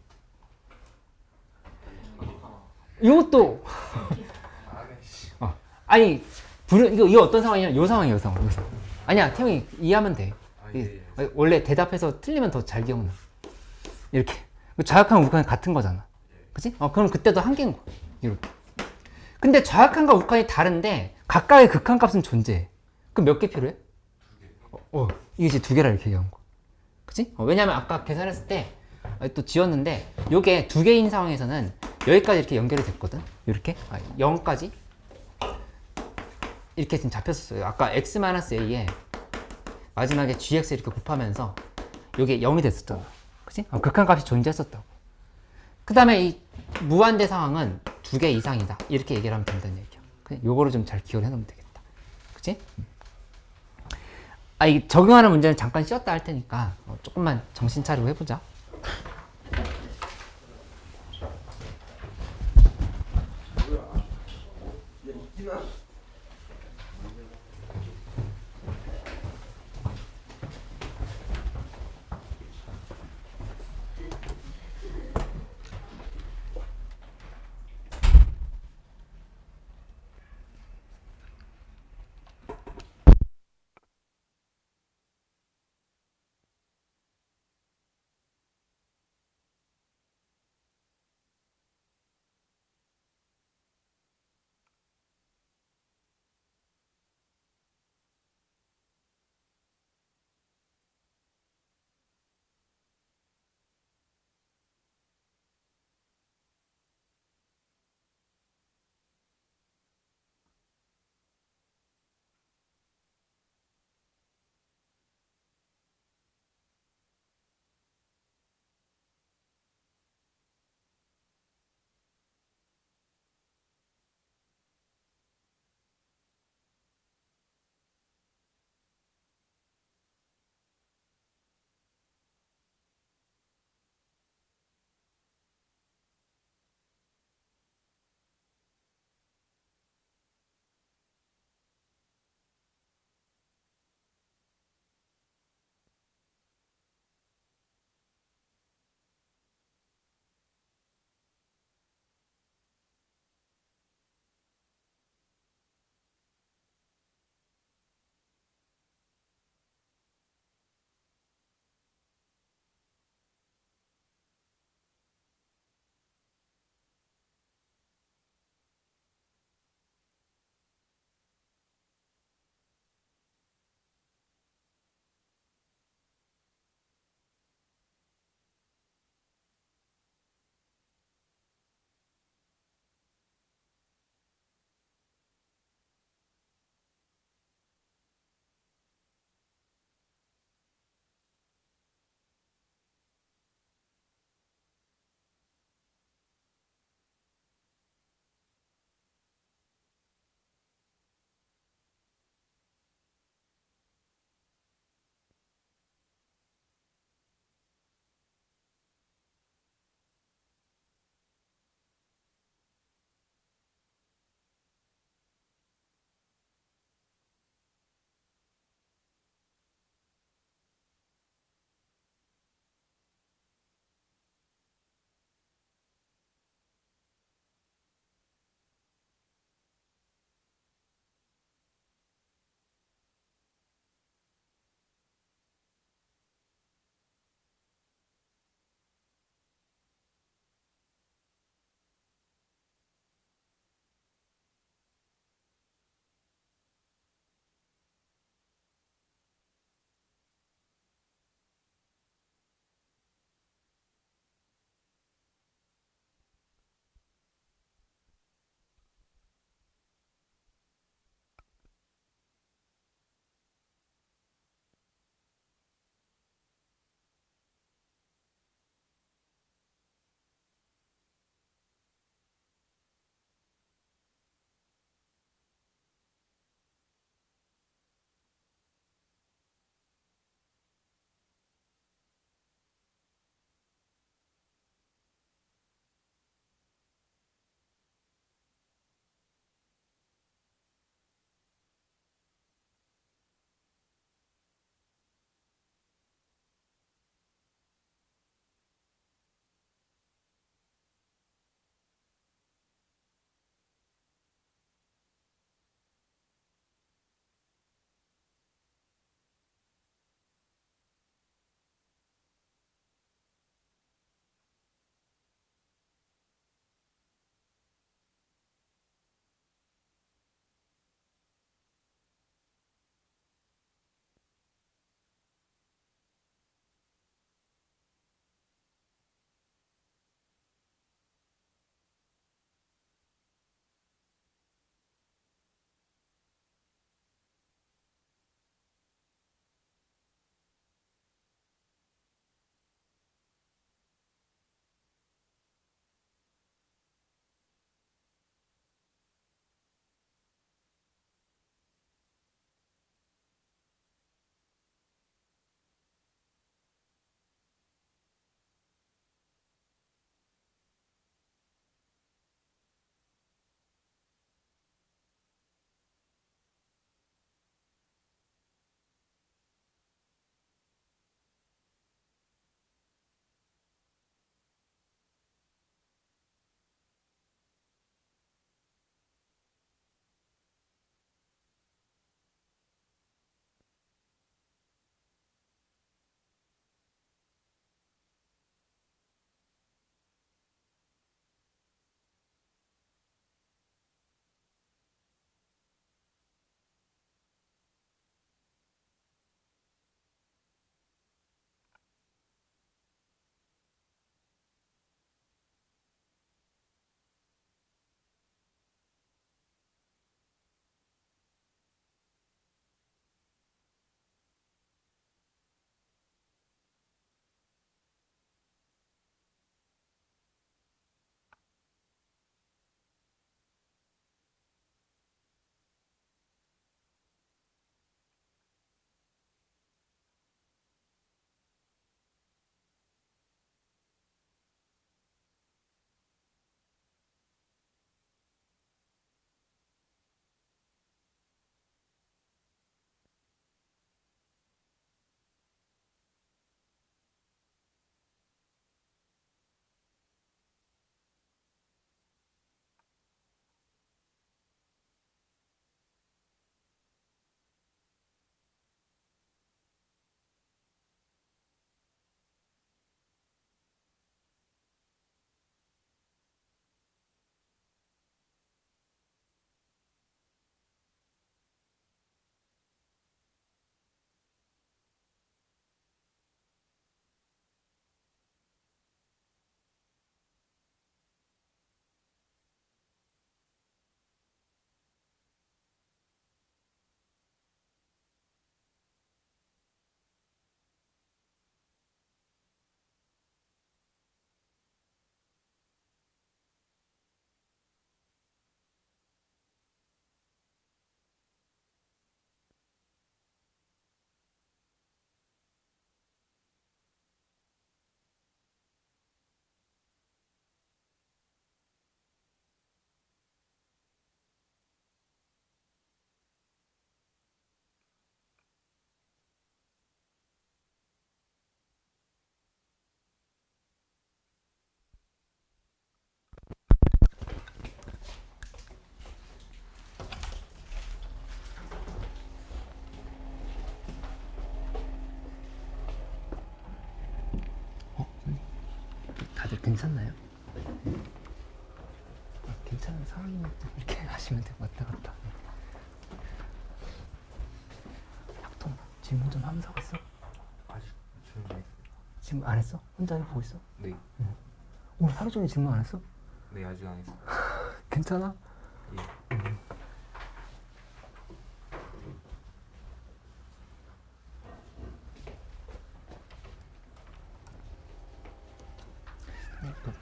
이것도 안해 씨. 아니 이거 어떤 상황이냐? 요 상황이야, 요 상황. 아니야, 태용이 이해하면 돼. 원래 대답해서 틀리면 더 잘 기억나. 이렇게 좌극한 우극한이 같은 거잖아. 그치? 그럼 그때도 한 개인 거야. 이렇게. 근데 좌극한과 우극한이 다른데 각각의 극한값은 존재해. 그럼 몇 개 필요해? 2개. 이게 이제 2개라 이렇게 얘기한 거야. 그치? 왜냐면 아까 계산했을 때 또 지웠는데 요게 2개인 상황에서는 여기까지 이렇게 연결이 됐거든. 이렇게 0까지 이렇게 지금 잡혔었어요. 아까 x-a에 마지막에 gx 이렇게 곱하면서 요게 0이 됐었잖아. 그치? 극한값이 존재했었다고. 그 다음에 이 무한대 상황은 2개 이상이다. 이렇게 얘기를 하면 된다는 얘기야. 그래? 요거를 좀 잘 기억을 해놓으면 되겠다. 그치? 이 적용하는 문제는 잠깐 쉬었다 할 테니까 조금만 정신 차리고 해보자. 다들 괜찮나요? 괜찮은 상황이면 이렇게 하시면 돼요. 왔다 갔다. 학동 질문 좀 하면서 갔어? 아직 조용히. 질문 안 했어? 혼자 보고 있어? 네. 오늘 하루 종일 질문 안 했어? 네 아직 안 했어요. 괜찮아? 예.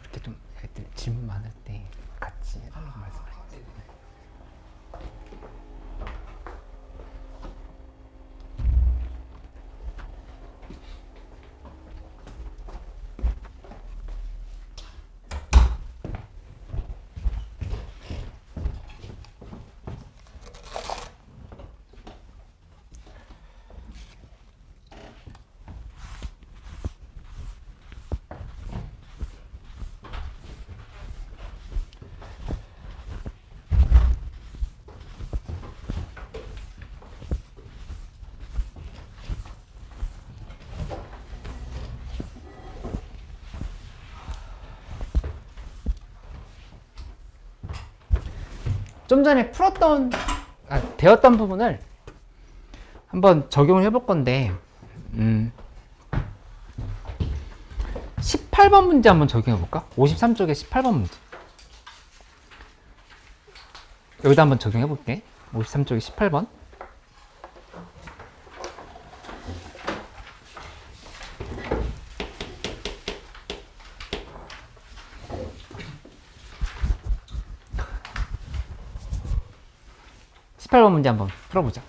이렇게 좀 애들 질문 많을 때 같이 해달라고 말씀하세요. 좀 전에 배웠던 부분을 한번 적용을 해볼 건데, 18번 문제 한번 적용해 볼까? 53쪽에 18번 문제. 여기다 한번 적용해 볼게. 53쪽에 18번. 번 문제 한번 풀어보자.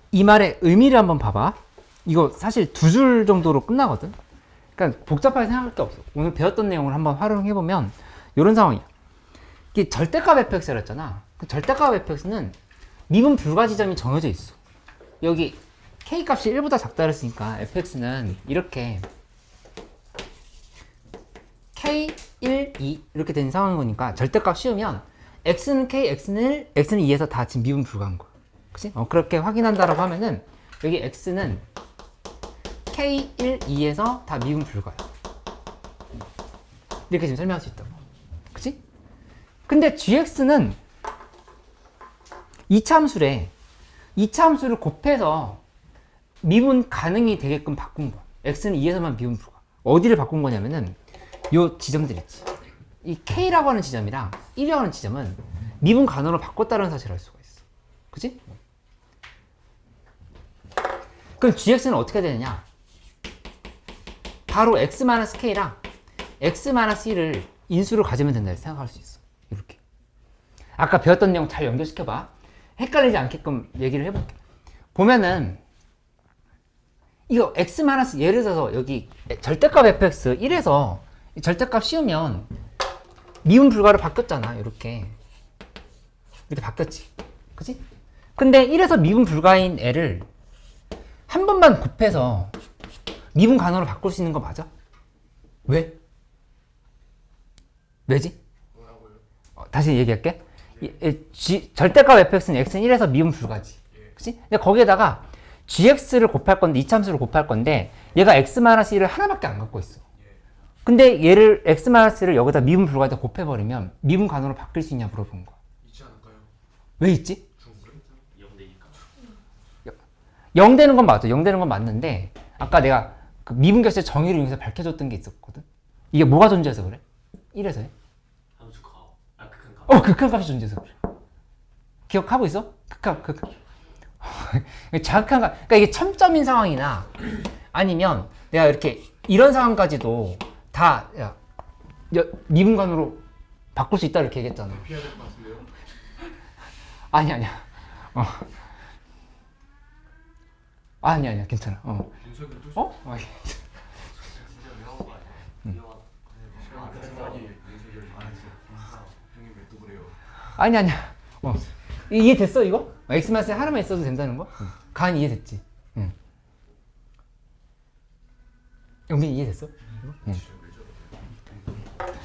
이 말의 의미를 한번 봐봐. 이거 사실 2줄 정도로 끝나거든. 그러니까 복잡하게 생각할 게 없어. 오늘 배웠던 내용을 한번 활용해보면 이런 상황이야. 이게 절대값 fx라 했잖아. 그 절대값 fx는 미분 불가 지점이 정해져 있어. 여기 k 값이 1보다 작다 그랬으니까 fx는 이렇게 k, 1, 2 이렇게 된 상황인 거니까 절대값 씌우면 x는 k, x는 1, x는 2에서 다 지금 미분 불가한 거야. 그치? 그렇게 확인한다라고 하면은 여기 x는 k, 1, 2에서 다 미분 불가야. 이렇게 지금 설명할 수 있다고. 그치? 근데 gx는 이차함수래. 이차함수를 곱해서 미분 가능이 되게끔 바꾼 거야. x는 2에서만 미분 불가. 어디를 바꾼 거냐면은 요 지점들 있지. 이 k라고 하는 지점이랑 1이라고 하는 지점은 미분 가능으로 바꿨다는 사실을 알 수가 있어. 그치? 그럼 gx는 어떻게 되느냐? 바로 x-k랑 x-1을 인수를 가지면 된다 생각할 수 있어. 이렇게. 아까 배웠던 내용 잘 연결시켜봐. 헷갈리지 않게끔 얘기를 해볼게. 보면은 이거 x- 예를 들어서 여기 절대값 fx 1에서 절대값 씌우면 미분 불가로 바뀌었잖아. 이렇게 바뀌었지. 그치? 근데 1에서 미분 불가인 애를 한 번만 곱해서 미분 가능으로 바꿀 수 있는 거 맞아? 왜? 왜지? 뭐라고요? 다시 얘기할게. 절대값 fx는 x는 1에서 미분 불가지. 그치? 근데 거기에다가 gx를 곱할 건데, 이차함수를 곱할 건데, 얘가 x-1을 하나밖에 안 갖고 있어. 근데 얘를 x-1을 여기다 미분 불가에다 곱해버리면 미분 가능으로 바뀔 수 있냐 물어본 거야. 있지 않을까요? 왜 있지? 중국에? 0대니까 0 되는 건 맞아. 0 되는 건 맞는데 아까 내가 그 미분결세 정의를 이용해서 밝혀줬던 게 있었거든. 이게 뭐가 존재해서 그래? 1에서 해? 함수 가. 아 극한 가. 극한값이 존재해서 그래. 기억하고 있어? 극한. 자극한 값. 그러니까 이게 첨점인 상황이나 아니면 내가 이렇게 이런 상황까지도 다 미분간으로 바꿀 수 있다 이렇게 얘기했잖아. 피해야 될 것 같은데요? 아니야. 아니야. 괜찮아. 윤석열 또 어? 진짜 위험한 거 아니야? 위험한. 아니 윤석열 안 했어. 형님 왜 또 그래요? 아니야. 이해됐어 이거? 엑스마스 하나만 있어도 된다는 거? 간 이해됐지? 응. 영빈 이해됐어? 응.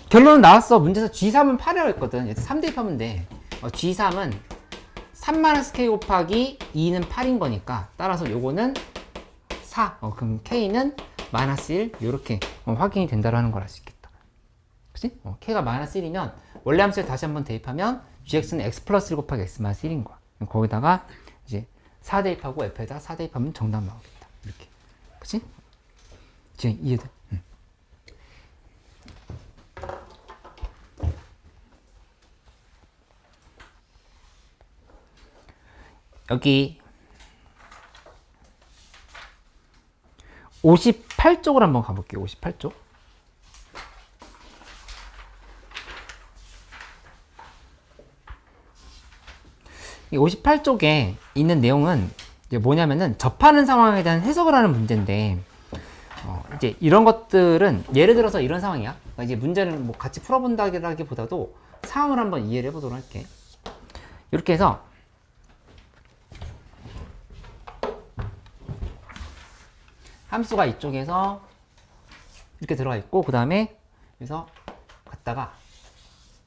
결론은 나왔어. 문제에서 G3은 8이라고 했거든. 얘도 3 대입하면 돼. G3은 3-K 곱하기 2는 8인 거니까 따라서 요거는 4. 그럼 K는 -1 요렇게 확인이 된다라는 걸 알 수 있겠다. 그치? K가 -1이면 원래 함수에 다시 한번 대입하면 Gx는 x 플러스 1 곱하기 x 마이너스 1인 거야. 거기다가 이제 4 대입하고 F에다 4 대입하면 정답 나오겠다. 이렇게. 그치? 지금 이해돼? 응. 여기 58쪽으로 한번 가볼게요. 58쪽. 이 58쪽에 있는 내용은 이제 뭐냐면은 접하는 상황에 대한 해석을 하는 문제인데 이제 이런 것들은 예를 들어서 이런 상황이야. 그러니까 이제 문제를 뭐 같이 풀어본다기보다도 상황을 한번 이해를 해보도록 할게. 이렇게 해서 함수가 이쪽에서 이렇게 들어가 있고 그 다음에 여기서 갔다가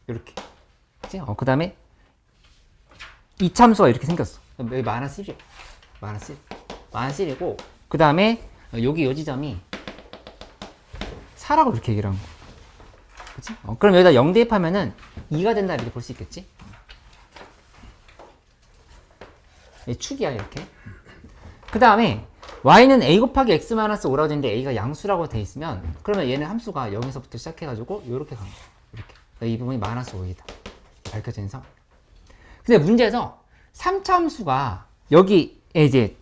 이렇게 그치? 그 다음에 이참수가 이렇게 생겼어. 여기 -1이야. -1이고 그 다음에 여기 요 지점이 4라고 이렇게 얘기를 한 거. 그치? 그럼 여기다 0 대입하면은 2가 된다 이렇게 볼 수 있겠지? 이 축이야 이렇게. 그 다음에 y는 a 곱하기 x-5라고 되는데 a가 양수라고 돼 있으면 그러면 얘는 함수가 0에서부터 시작해가지고 이렇게 간 거야. 이렇게. 그러니까 이 부분이 -5이다. 밝혀진 상황. 근데 문제에서 3차 함수가 여기에 이제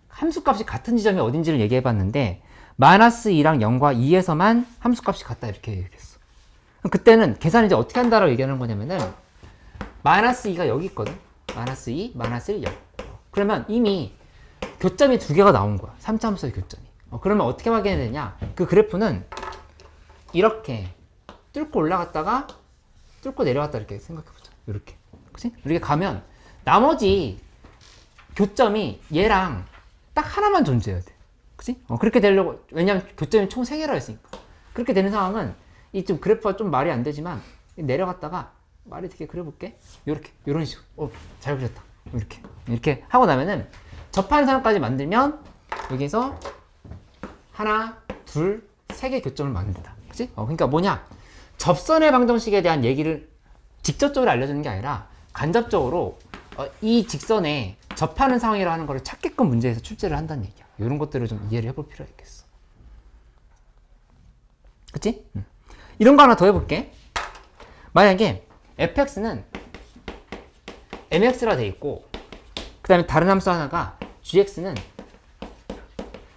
함수값이 같은 지점이 어딘지를 얘기해 봤는데 -2랑 0과 2에서만 함수값이 같다 이렇게 얘기했어. 그때는 계산을 이제 어떻게 한다라고 얘기하는 거냐면은 -2가 여기 있거든. -2, -1, 0. 그러면 이미 교점이 두 개가 나온 거야. 3차 함수의 교점이. 그러면 어떻게 확인해야 되냐? 그 그래프는 이렇게 뚫고 올라갔다가 뚫고 내려갔다 이렇게 생각해 보자. 이렇게. 그치? 이렇게 가면 나머지 교점이 얘랑 딱 하나만 존재해야 돼. 그치? 그렇게 되려고, 왜냐면 교점이 총 3개라 했으니까. 그렇게 되는 상황은 이 좀 그래프가 좀 말이 안 되지만 내려갔다가 말이 되게 그려볼게. 요렇게, 요런 식으로. 잘 그렸다. 이렇게 하고 나면은 접하는 상황까지 만들면 여기서 하나, 둘, 3개 교점을 만든다. 그치? 그러니까 뭐냐? 접선의 방정식에 대한 얘기를 직접적으로 알려주는 게 아니라 간접적으로 이 직선에 접하는 상황이라 하는 걸 찾게끔 문제에서 출제를 한다는 얘기야. 이런 것들을 좀 이해를 해볼 필요가 있겠어. 그치? 이런 거 하나 더 해볼게. 만약에 fx는 mx라 돼 있고 그 다음에 다른 함수 하나가 gx는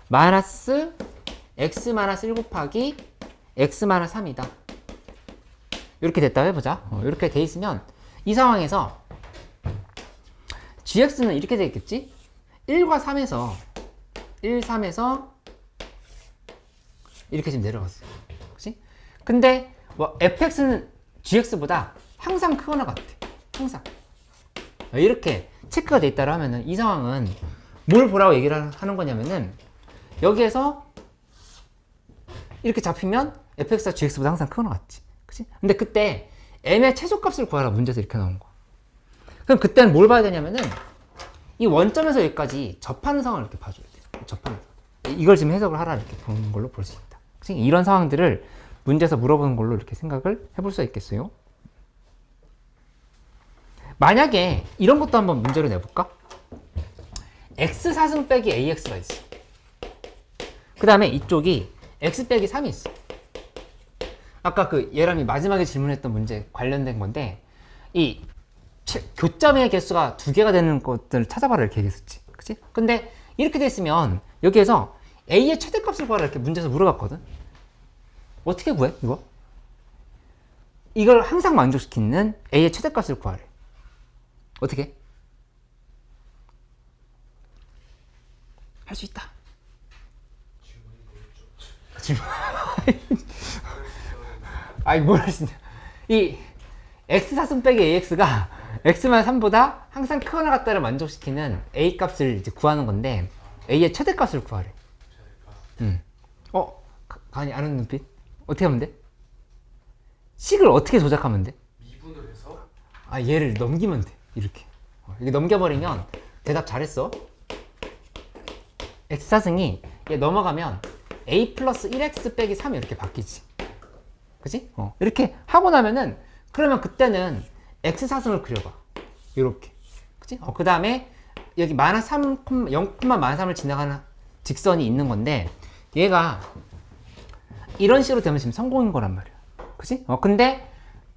-x-1 곱하기 x-3이다. 이렇게 됐다고 해보자. 이렇게 돼 있으면 이 상황에서 gx는 이렇게 돼 있겠지? 1과 3에서 1, 3에서 이렇게 지금 내려갔어요. 그치? 근데 뭐 fx는 gx보다 항상 크거나 같아. 항상. 이렇게 체크가 돼 있다고 하면은 이 상황은 뭘 보라고 얘기를 하는 거냐면은 여기에서 이렇게 잡히면 fx가 gx보다 항상 크거나 같지. 그치? 근데 그때 m의 최소값을 구하라 문제에서 이렇게 나온 거야. 그럼 그때는 뭘 봐야 되냐면은 이 원점에서 여기까지 접하는 상황을 이렇게 봐줘야 돼. 접하는 상황. 이걸 지금 해석을 하라 이렇게 보는 걸로 볼 수 있다. 그치? 이런 상황들을 문제에서 물어보는 걸로 이렇게 생각을 해볼 수 있겠어요. 만약에 이런 것도 한번 문제로 내볼까? x 사승 빼기 ax가 있어. 그 다음에 이쪽이 x 빼기 3이 있어. 아까 그 예람이 마지막에 질문했던 문제 관련된 건데 이 교점의 개수가 2개가 되는 것들을 찾아봐라 이렇게 얘기했었지. 그치? 근데 이렇게 됐으면 여기에서 a의 최대값을 구하라 이렇게 문제에서 물어봤거든. 어떻게 구해 이거? 이걸 항상 만족시키는 a의 최대값을 구하래. 어떻게? 할 수 있다. 질문. 아니 뭘 할 수 있냐? 이 x 사승 빼기 ax가 x만 3보다 항상 크거나 같다를 만족시키는 a 값을 이제 구하는 건데 a의 최대값을 구하래. 가은이 아는 눈빛? 어떻게 하면 돼? 식을 어떻게 조작하면 돼? 미분을 해서 얘를 넘기면 돼. 이렇게. 이게 넘겨버리면 대답 잘했어. x 사승이 얘 넘어가면 a 플러스 1x 빼기 3 이렇게 바뀌지. 그치? 이렇게 하고 나면은 그러면 그때는 x 사승을 그려봐. 이렇게. 그치? 그 다음에 여기 마이너스 3, 0, 마이너스 3을 지나가는 직선이 있는 건데 얘가 이런 식으로 되면 지금 성공인 거란 말이야. 그치? 근데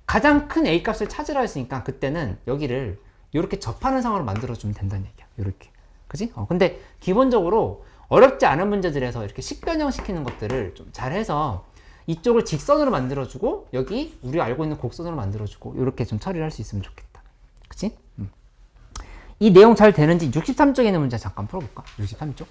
가장 큰 a 값을 찾으라 했으니까 그때는 여기를 이렇게 접하는 상황으로 만들어주면 된다는 얘기야. 이렇게. 그치? 근데 기본적으로 어렵지 않은 문제들에서 이렇게 식변형 시키는 것들을 좀 잘해서 이쪽을 직선으로 만들어주고 여기 우리가 알고 있는 곡선으로 만들어주고 이렇게 좀 처리를 할 수 있으면 좋겠다. 그치? 이 내용 잘 되는지 63쪽에 있는 문제 잠깐 풀어볼까? 63쪽.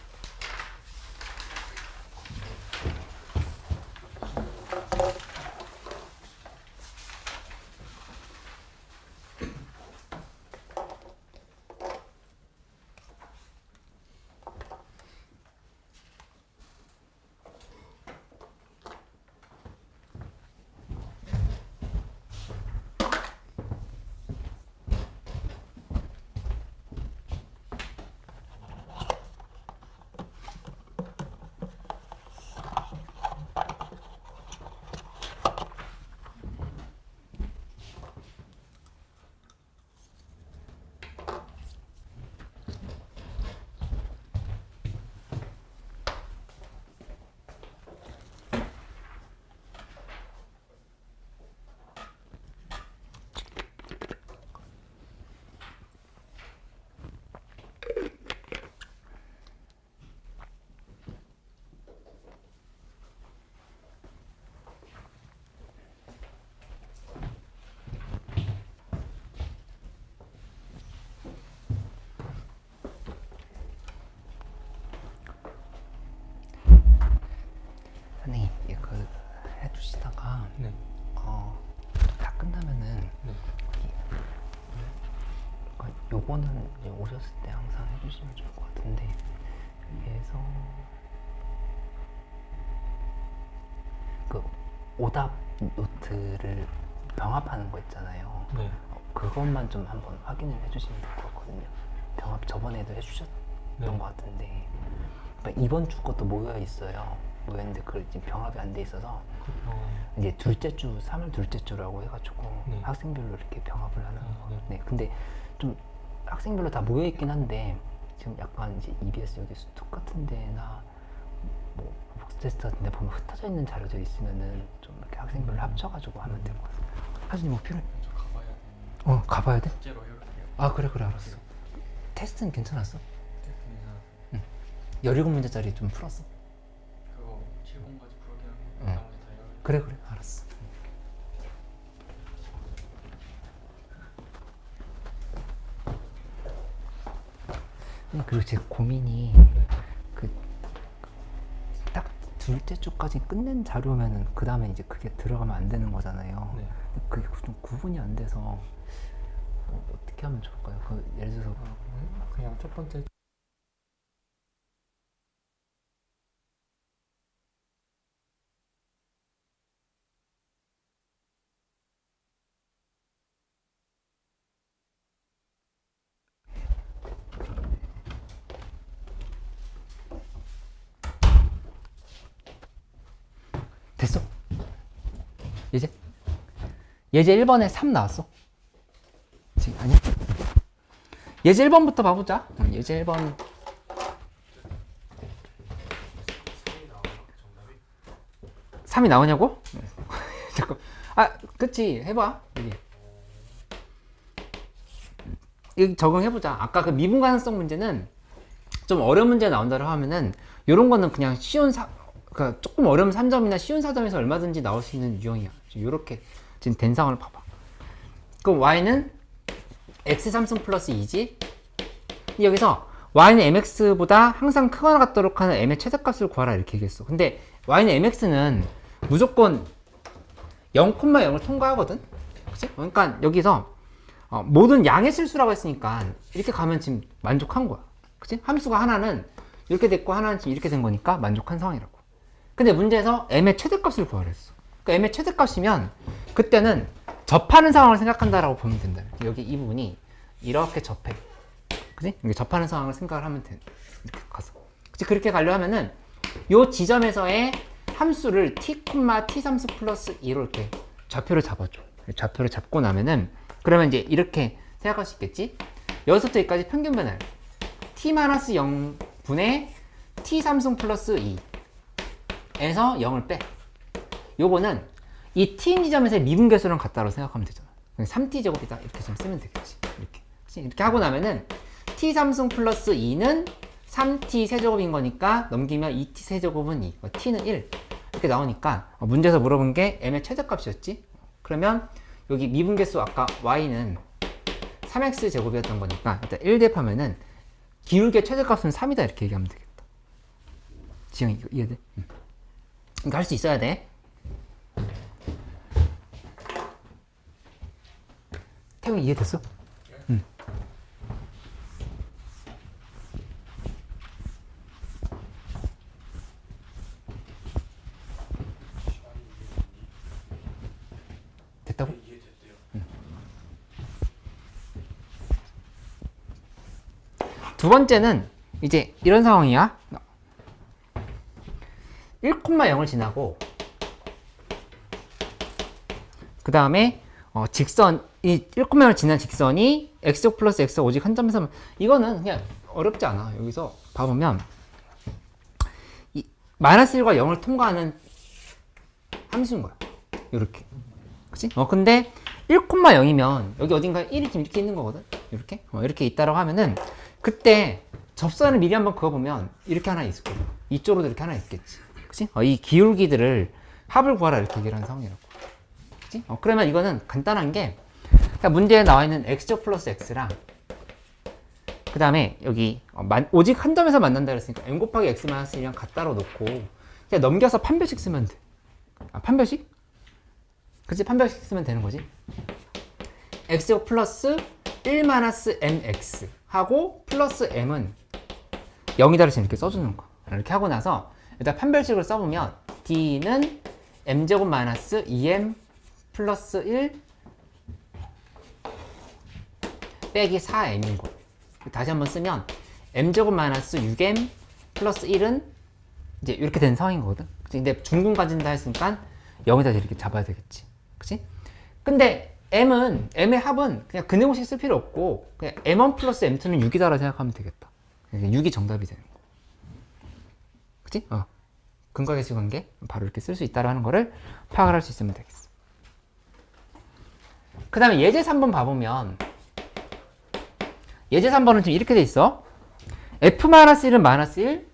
선생님, 그 해주시다가 네. 다 끝나면은 네. 요거는 이제 오셨을 때 항상 해주시면 좋을 것 같은데 여기에서 그 오답 노트를 병합하는 거 있잖아요. 네. 그것만 좀 한번 확인을 해주시면 될 것 같거든요. 병합 저번에도 해주셨던 네. 것 같은데 그러니까 이번 주 것도 모여 있어요. 모였는데 그걸 지금 병합이 안 돼 있어서 이제 둘째 주, 3월 둘째 주라고 해가지고 네. 학생별로 이렇게 병합을 하는 거. 네. 네. 근데 좀 학생별로 다 모여 있긴 한데 지금 약간 이제 EBS 여기 수특 같은 데나 뭐 복수 테스트 같은 데 보면 흩어져 있는 자료들이 있으면은 좀 이렇게 학생별로 합쳐가지고 하면 될 것 같아요. 하수님 뭐 필요해? 저 가봐야 돼. 가봐야 돼? 숙제로 해볼게요. 아 그래 알았어. 테스트는 괜찮았어? 테스트 괜찮았어요. 17문제짜리 좀 풀었어? 그거 7번까지 풀게 하고 응. 나머지 다 해요. 그래 알았어. 그리고 제 고민이 그 딱 둘째 주까지 끝낸 자료면은 그 다음에 이제 그게 들어가면 안 되는 거잖아요. 네. 그게 좀 구분이 안 돼서 어떻게 하면 좋을까요? 그 예를 들어서 그냥 첫 번째 됐어? 예제 1번에 3 나왔어? 지금 아니야? 예제 1번부터 봐보자. 예제 1번 3이 나오냐고? 잠깐. 아, 그치. 해봐. 여기 적응해보자. 아까 그 미분 가능성 문제는 좀 어려운 문제 나온다고 하면은 요런 거는 그냥 그러니까 조금 어려운 3점이나 쉬운 4점에서 얼마든지 나올 수 있는 유형이야. 요렇게 지금 된 상황을 봐봐. 그럼 y는 x3승 플러스 2지? 여기서 y는 mx보다 항상 크거나 같도록 하는 m의 최대값을 구하라 이렇게 얘기했어. 근데 y는 mx는 무조건 0,0을 통과하거든? 그치? 그러니까 여기서 모든 양의 실수라고 했으니까 이렇게 가면 지금 만족한 거야. 그치? 함수가 하나는 이렇게 됐고 하나는 지금 이렇게 된 거니까 만족한 상황이라고. 근데 문제에서 m의 최대값을 구하라 했어. 그러니까 m의 최대값이면 그때는 접하는 상황을 생각한다라고 보면 된다. 여기 이 부분이 이렇게 접해. 그치? 이게 접하는 상황을 생각을 하면 돼. 이렇게 가서. 그치? 그렇게 가려 하면은 요 지점에서의 함수를 t, t3수 플러스 2로 이렇게 좌표를 잡아줘. 좌표를 잡고 나면은 그러면 이제 이렇게 생각할 수 있겠지? 여기서부터 여기까지 평균 변화를 t-0분의 t3승 플러스 2에서 0을 빼. 요거는 이 t 지점에서의 미분계수랑 같다고 생각하면 되잖아. 3t제곱이다 이렇게 좀 쓰면 되겠지. 이렇게 하고 나면은 t3승 플러스 2는 3t 세제곱인 거니까 넘기면 2t 세제곱은 2, t는 1 이렇게 나오니까 문제에서 물어본 게 m의 최대값이었지. 그러면 여기 미분계수 아까 y는 3x 제곱이었던 거니까 일단 1 대입하면은 기울기의 최대값은 3이다 이렇게 얘기하면 되겠다. 지금 이거 이해돼? 이거 할 수 있어야 돼. 태용 이해됐어? 응. 됐다고? 응. 두 번째는 이제 이런 상황이야. 1,0을 지나고 그 다음에 직선 이 1,0을 지난 직선이 x제곱 플러스 x 오직 한 점에서 이거는 그냥 어렵지 않아. 여기서 봐보면 이 마이너스 1과 0을 통과하는 함수인 거야. 이렇게. 그치? 근데 1,0이면 여기 어딘가에 1이 지금 이렇게 있는 거거든. 이렇게 이렇게 있다라고 하면은 그때 접선을 미리 한번 그어보면 이렇게 하나 있을 거야. 이쪽으로도 이렇게 하나 있겠지. 그치? 이 기울기들을 합을 구하라 이렇게 얘기를 하는 상황이라고. 그치? 그러면 이거는 간단한 게 그러니까 문제에 나와 있는 x제곱 플러스 x랑 그 다음에 여기 오직 한 점에서 만난다 그랬으니까 m 곱하기 x 마이너스 1이랑 같다로 놓고 그냥 넘겨서 판별식 쓰면 돼. 판별식? 그치? 판별식 쓰면 되는 거지. x제곱 플러스 1 마이너스 mx 하고 플러스 m은 0이다 그래서 이렇게 써주는 거. 이렇게 하고 나서 일단 판별식을 써보면 d는 m제곱 마이너스 2m 플러스 1 빼기 4m인 거. 다시 한번 쓰면 m제곱 마이너스 6m 플러스 1은 이제 이렇게 된 상황인 거거든. 근데 중근 가진다 했으니까 0에다 이렇게 잡아야 되겠지. 그치? 근데 m의 합은 그냥 근해공식 쓸 필요 없고 그냥 m1 플러스 m2는 6이다라고 생각하면 되겠다. 6이 정답이 되는 거. 그치? 근거계수 관계 바로 이렇게 쓸 수 있다라는 거를 파악을 할 수 있으면 되겠어. 그 다음에 예제 3번 봐보면 예제 3번은 지금 이렇게 돼 있어. f-1은 마이너스 1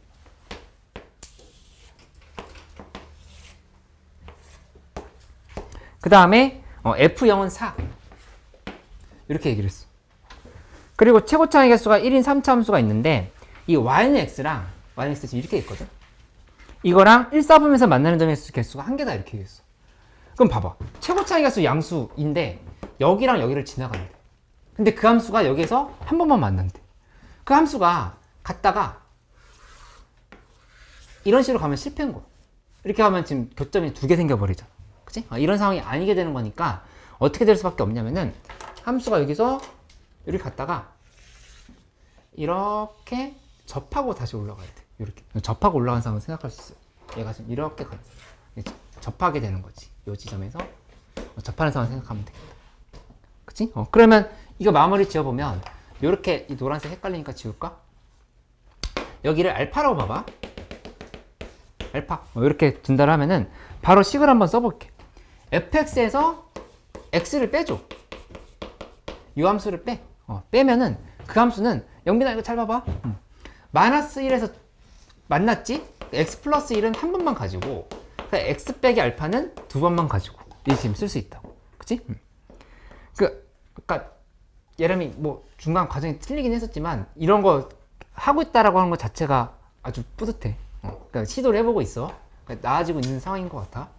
그 다음에 f0은 4 이렇게 얘기를 했어. 그리고 최고차의 개수가 1인 3차 함수가 있는데 이 y는 x랑 y는 x 지금 이렇게 있거든. 이거랑 1, 4분면서 만나는 점의 개수가 한 개다 이렇게 얘기했어. 그럼 봐봐. 최고차의 개수 양수인데 여기랑 여기를 지나간대. 근데 그 함수가 여기에서 한 번만 만난대. 그 함수가 갔다가 이런 식으로 가면 실패인 거야. 이렇게 하면 지금 교점이 2개 생겨버리잖아. 그치? 이런 상황이 아니게 되는 거니까 어떻게 될 수밖에 없냐면은 함수가 여기서 이렇게 갔다가 이렇게 접하고 다시 올라가야 돼. 이렇게 접하고 올라가는 상황을 생각할 수 있어요. 얘가 지금 이렇게 가는 접하게 되는 거지. 이 지점에서 접하는 상황을 생각하면 되겠다. 그치? 그러면 이거 마무리 지어보면 이렇게 이 노란색 헷갈리니까 지울까? 여기를 알파라고 봐봐. 알파 이렇게 둔다를 하면은 바로 식을 한번 써볼게. fx에서 x를 빼줘. 이 함수를 빼. 빼면은 그 함수는 영빈아 이거 잘 봐봐. 마이너스 1에서 만났지? x 플러스 1은 한 번만 가지고 x 빼기 알파는 두 번만 가지고 이렇게 지금 쓸 수 있다고. 그치? 그러니까 예람이 뭐 중간 과정이 틀리긴 했었지만 이런 거 하고 있다라고 하는 것 자체가 아주 뿌듯해. 그러니까 시도를 해보고 있어. 그러니까 나아지고 있는 상황인 것 같아.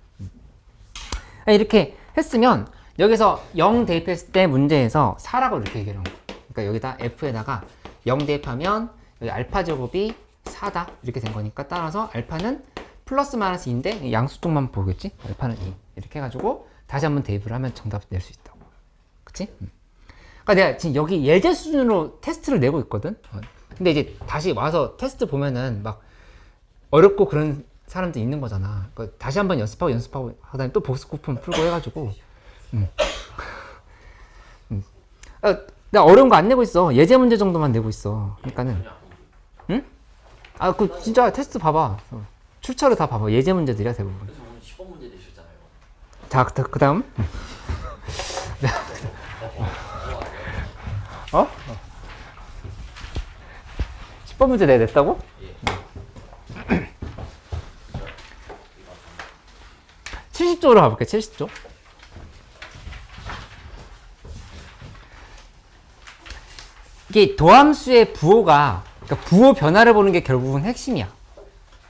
이렇게 했으면 여기서 0 대입했을 때 문제에서 4라고 이렇게 얘기하는 거야. 그러니까 여기다 f에다가 0 대입하면 여기 알파 제곱이 4다 이렇게 된 거니까 따라서 알파는 플러스 마이너스 2인데 양수 쪽만 보겠지? 알파는 2 이렇게 해가지고 다시 한번 대입을 하면 정답을 낼 수 있다고. 그치? 그러니까 내가 지금 여기 예제 수준으로 테스트를 내고 있거든. 근데 이제 다시 와서 테스트 보면은 막 어렵고 그런 사람도 있는 거잖아. 그러니까 다시 한번 연습하고 하다니 또 복습 쿠폰 풀고 해가지고 나 어려운 거 안 내고 있어. 예제 문제 정도만 내고 있어. 그러니까는 응? 아 그 진짜 테스트 봐봐. 출처를 다 봐봐. 예제 문제들이야 대부분. 그래서 오늘 10번 문제 내셨잖아요. 자, 그 다음. 어? 10번 문제 내가 냈다고? 예. 70쪽으로 가볼게, 70쪽. 이게 도함수의 부호가, 그러니까 부호 변화를 보는 게 결국은 핵심이야.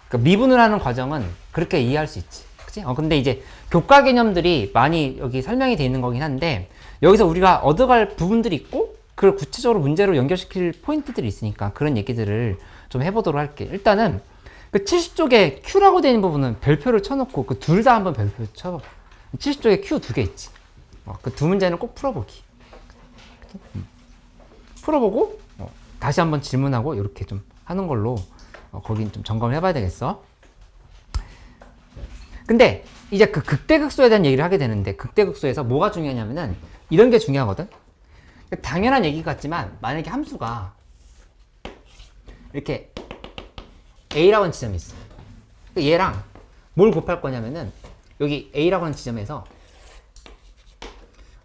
그러니까 미분을 하는 과정은 그렇게 이해할 수 있지. 그치? 근데 이제 교과 개념들이 많이 여기 설명이 되어 있는 거긴 한데, 여기서 우리가 얻어갈 부분들이 있고, 그걸 구체적으로 문제로 연결시킬 포인트들이 있으니까 그런 얘기들을 좀 해보도록 할게. 일단은 그 70쪽에 Q라고 되어 있는 부분은 별표를 쳐놓고 그 둘 다 한번 별표 쳐봐. 70쪽에 Q 두 개 있지. 그 두 문제는 꼭 풀어보기. 풀어보고 다시 한번 질문하고 이렇게 좀 하는 걸로 거긴 좀 점검을 해봐야 되겠어. 근데 이제 그 극대극소에 대한 얘기를 하게 되는데 극대극소에서 뭐가 중요하냐면은 이런 게 중요하거든. 당연한 얘기 같지만 만약에 함수가 이렇게 A라고 하는 지점이 있어. 얘랑 뭘 곱할 거냐면은 여기 A라고 하는 지점에서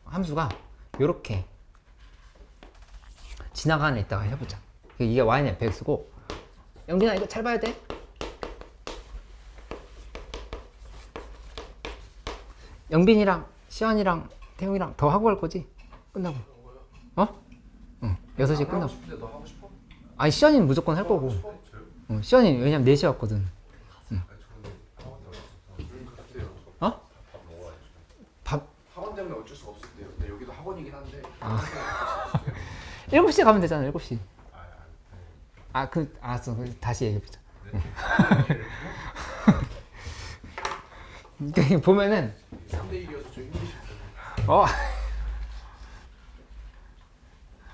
함수가 이렇게 지나가는 애 있다가 해보자. 이게 y는 fx고 영빈아 이거 잘 봐야 돼. 영빈이랑 시환이랑 태용이랑 더 하고 갈 거지? 끝나고. 응. 6시에 끝나고. 싶은데 너 하고 싶어? 아니 시환이는 무조건 할 거고. 시환이 왜냐면 4시에 왔거든. 어? 밥? 학원 때문에 어쩔 수가 없을 때요. 근데 여기도 학원이긴 한데. 7시에 가면 되잖아. 7시. 알았어. 다시 얘기해보자. 네. 보면은 3대 1이어서 좀 힘드실 텐데.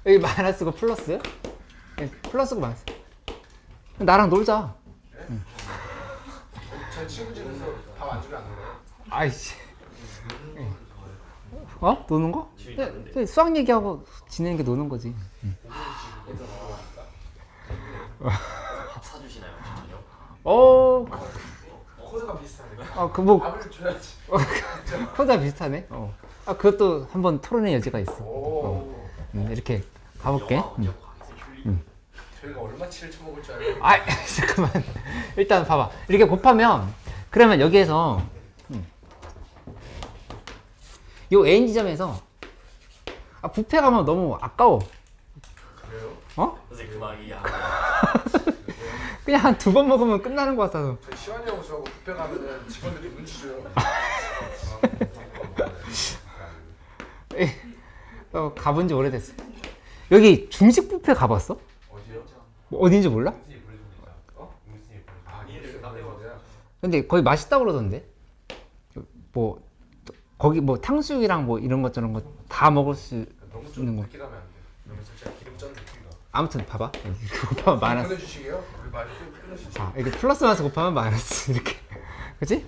여기 마이너스고 플러스? 플러스고 마이너스. 나랑 놀자. 제 친구 집에서 밥 안 주면 안 놀아요? 아이씨. 노는 거? 수학 얘기하고 지내는 게 노는 거지. 밥 사주시나요? 코드가 비슷하네. 뭐 밥을 줘야지. 코드가 비슷하네. 그것도 한번 토론의 여지가 있어. 오. 이렇게 가볼게. 저희가 얼마 치를 쳐먹을 줄 알고. 잠깐만. 일단 봐봐. 이렇게 곱하면 그러면 여기에서 요 n 지점에서 부패 가면 너무 아까워. 그래요? 선생님 그만 이해. 그냥 한 2번 먹으면 끝나는 것 같아서. 저희 시환이 형 저하고 뷔페 가면은 직원들이 눈치 줘요. 가본 지 오래됐어. 여기 중식 뷔페 가봤어? 어디요? 뭐 어딘지 몰라? 이게 남대문이야. 근데 거기 맛있다고 그러던데. 뭐 거기 뭐 탕수육이랑 뭐 이런 것 저런 거 다 먹을 수 너무 있는 좀 거. 늦게 가면 안 돼. 너무 진짜 기름 짠 느낌이다. 아무튼 봐봐. 이렇게 곱하면 마이너스. 보내주시게요? 우리 말 끊으시죠. 이렇게 플러스 마이너스 곱하면 마이너스 이렇게. 그치?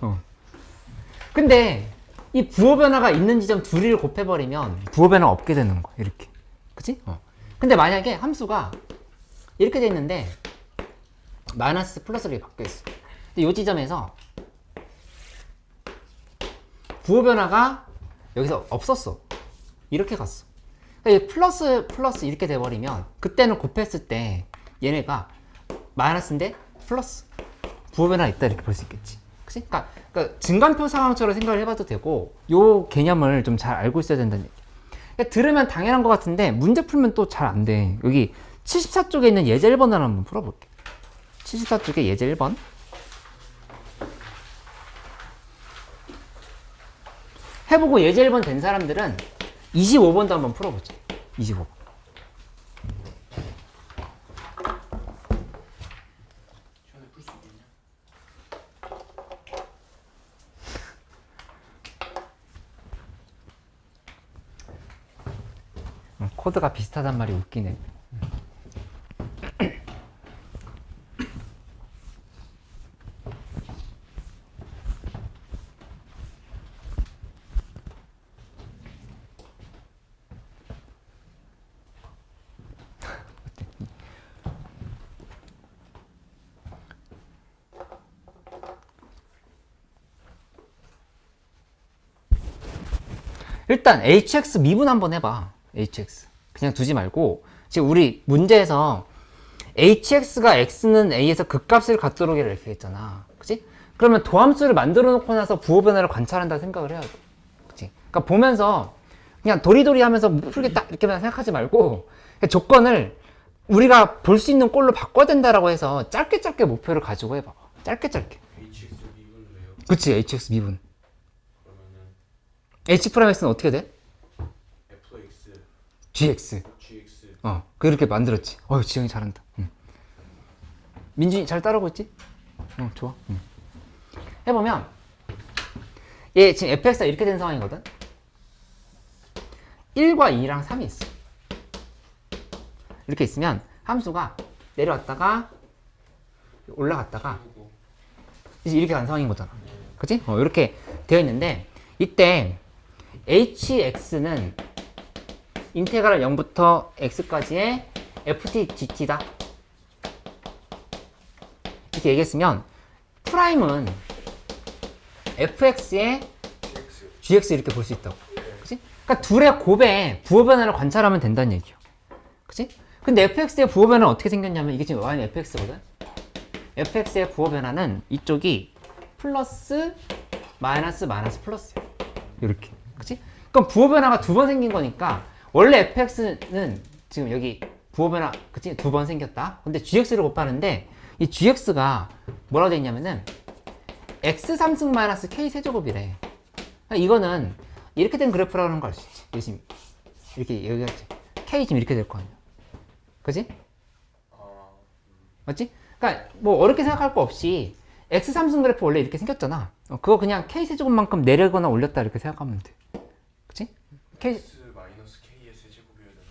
근데 이 부호 변화가 있는 지점 둘을 곱해버리면 부호 변화가 없게 되는 거야. 이렇게. 그치? 근데 만약에 함수가 이렇게 돼 있는데 마이너스 플러스로 바뀌어 있어. 근데 이 지점에서 부호 변화가 여기서 없었어. 이렇게 갔어. 그러니까 이 플러스 플러스 이렇게 돼버리면 그때는 곱했을 때 얘네가 마이너스인데 플러스 부호 변화가 있다 이렇게 볼 수 있겠지. 그치? 그러니까 증간표 상황처럼 생각을 해봐도 되고 요 개념을 좀 잘 알고 있어야 된다는 얘기야. 그러니까 들으면 당연한 것 같은데 문제 풀면 또 잘 안 돼. 여기 74쪽에 있는 예제 1번을 한번 풀어볼게. 74쪽에 예제 1번. 해보고 예제 1번 된 사람들은 25번도 한번 풀어보자. 25번. 시간에 풀 수 있겠냐? 코드가 비슷하단 말이 웃기네. 일단 hx 미분 한번 해봐. hx 그냥 두지 말고 지금 우리 문제에서 hx가 x는 a에서 극값을 갖도록 이렇게 했잖아. 그치? 그러면 도함수를 만들어 놓고 나서 부호 변화를 관찰한다 생각을 해야 돼. 그치? 그러니까 보면서 그냥 도리도리 하면서 풀겠다 이렇게만 생각하지 말고 조건을 우리가 볼 수 있는 꼴로 바꿔야 된다라고 해서 짧게 목표를 가지고 해봐. 짧게. HX 미분을 해요. 그치? hx 미분. 그러면은 h 프라임 x는 어떻게 돼? fx, gx. gx 그렇게 만들었지. 지영이 잘한다. 민준이 잘 따라오고 있지? 좋아. 해보면, 얘 지금 fx가 이렇게 된 상황이거든? 1과 2랑 3이 있어. 이렇게 있으면, 함수가 내려왔다가, 올라갔다가, 이제 이렇게 간 상황인 거잖아. 그치? 이렇게 되어 있는데, 이때, hx는 인테그랄 0부터 x까지의 ft gt다. 이렇게 얘기했으면 프라임은 fx의 gx 이렇게 볼 수 있다고. 그치? 그러니까 둘의 곱의 부호 변화를 관찰하면 된다는 얘기야. 그치? 근데 fx의 부호 변화는 어떻게 생겼냐면 이게 지금 y는 fx거든? fx의 부호 변화는 이쪽이 플러스 마이너스 플러스야. 이렇게. 그치? 그럼 부호 변화가 두 번 생긴 거니까 원래 fx는 지금 여기 부호 변화 그치? 두 번 생겼다. 근데 gx를 곱하는데 이 gx가 뭐라고 돼 있냐면은 x 3승 마이너스 k 세제곱이래. 그러니까 이거는 이렇게 된 그래프라는 걸 알 수 있지. 열심히 이렇게 여기가 k 지금 이렇게 될 거 아니야. 그치? 맞지? 그러니까 뭐 어렵게 생각할 거 없이 x 3승 그래프 원래 이렇게 생겼잖아. 그거 그냥 k 세제곱만큼 내리거나 올렸다 이렇게 생각하면 돼. 그치? k x 마이너스 k의 세제곱이어야 되는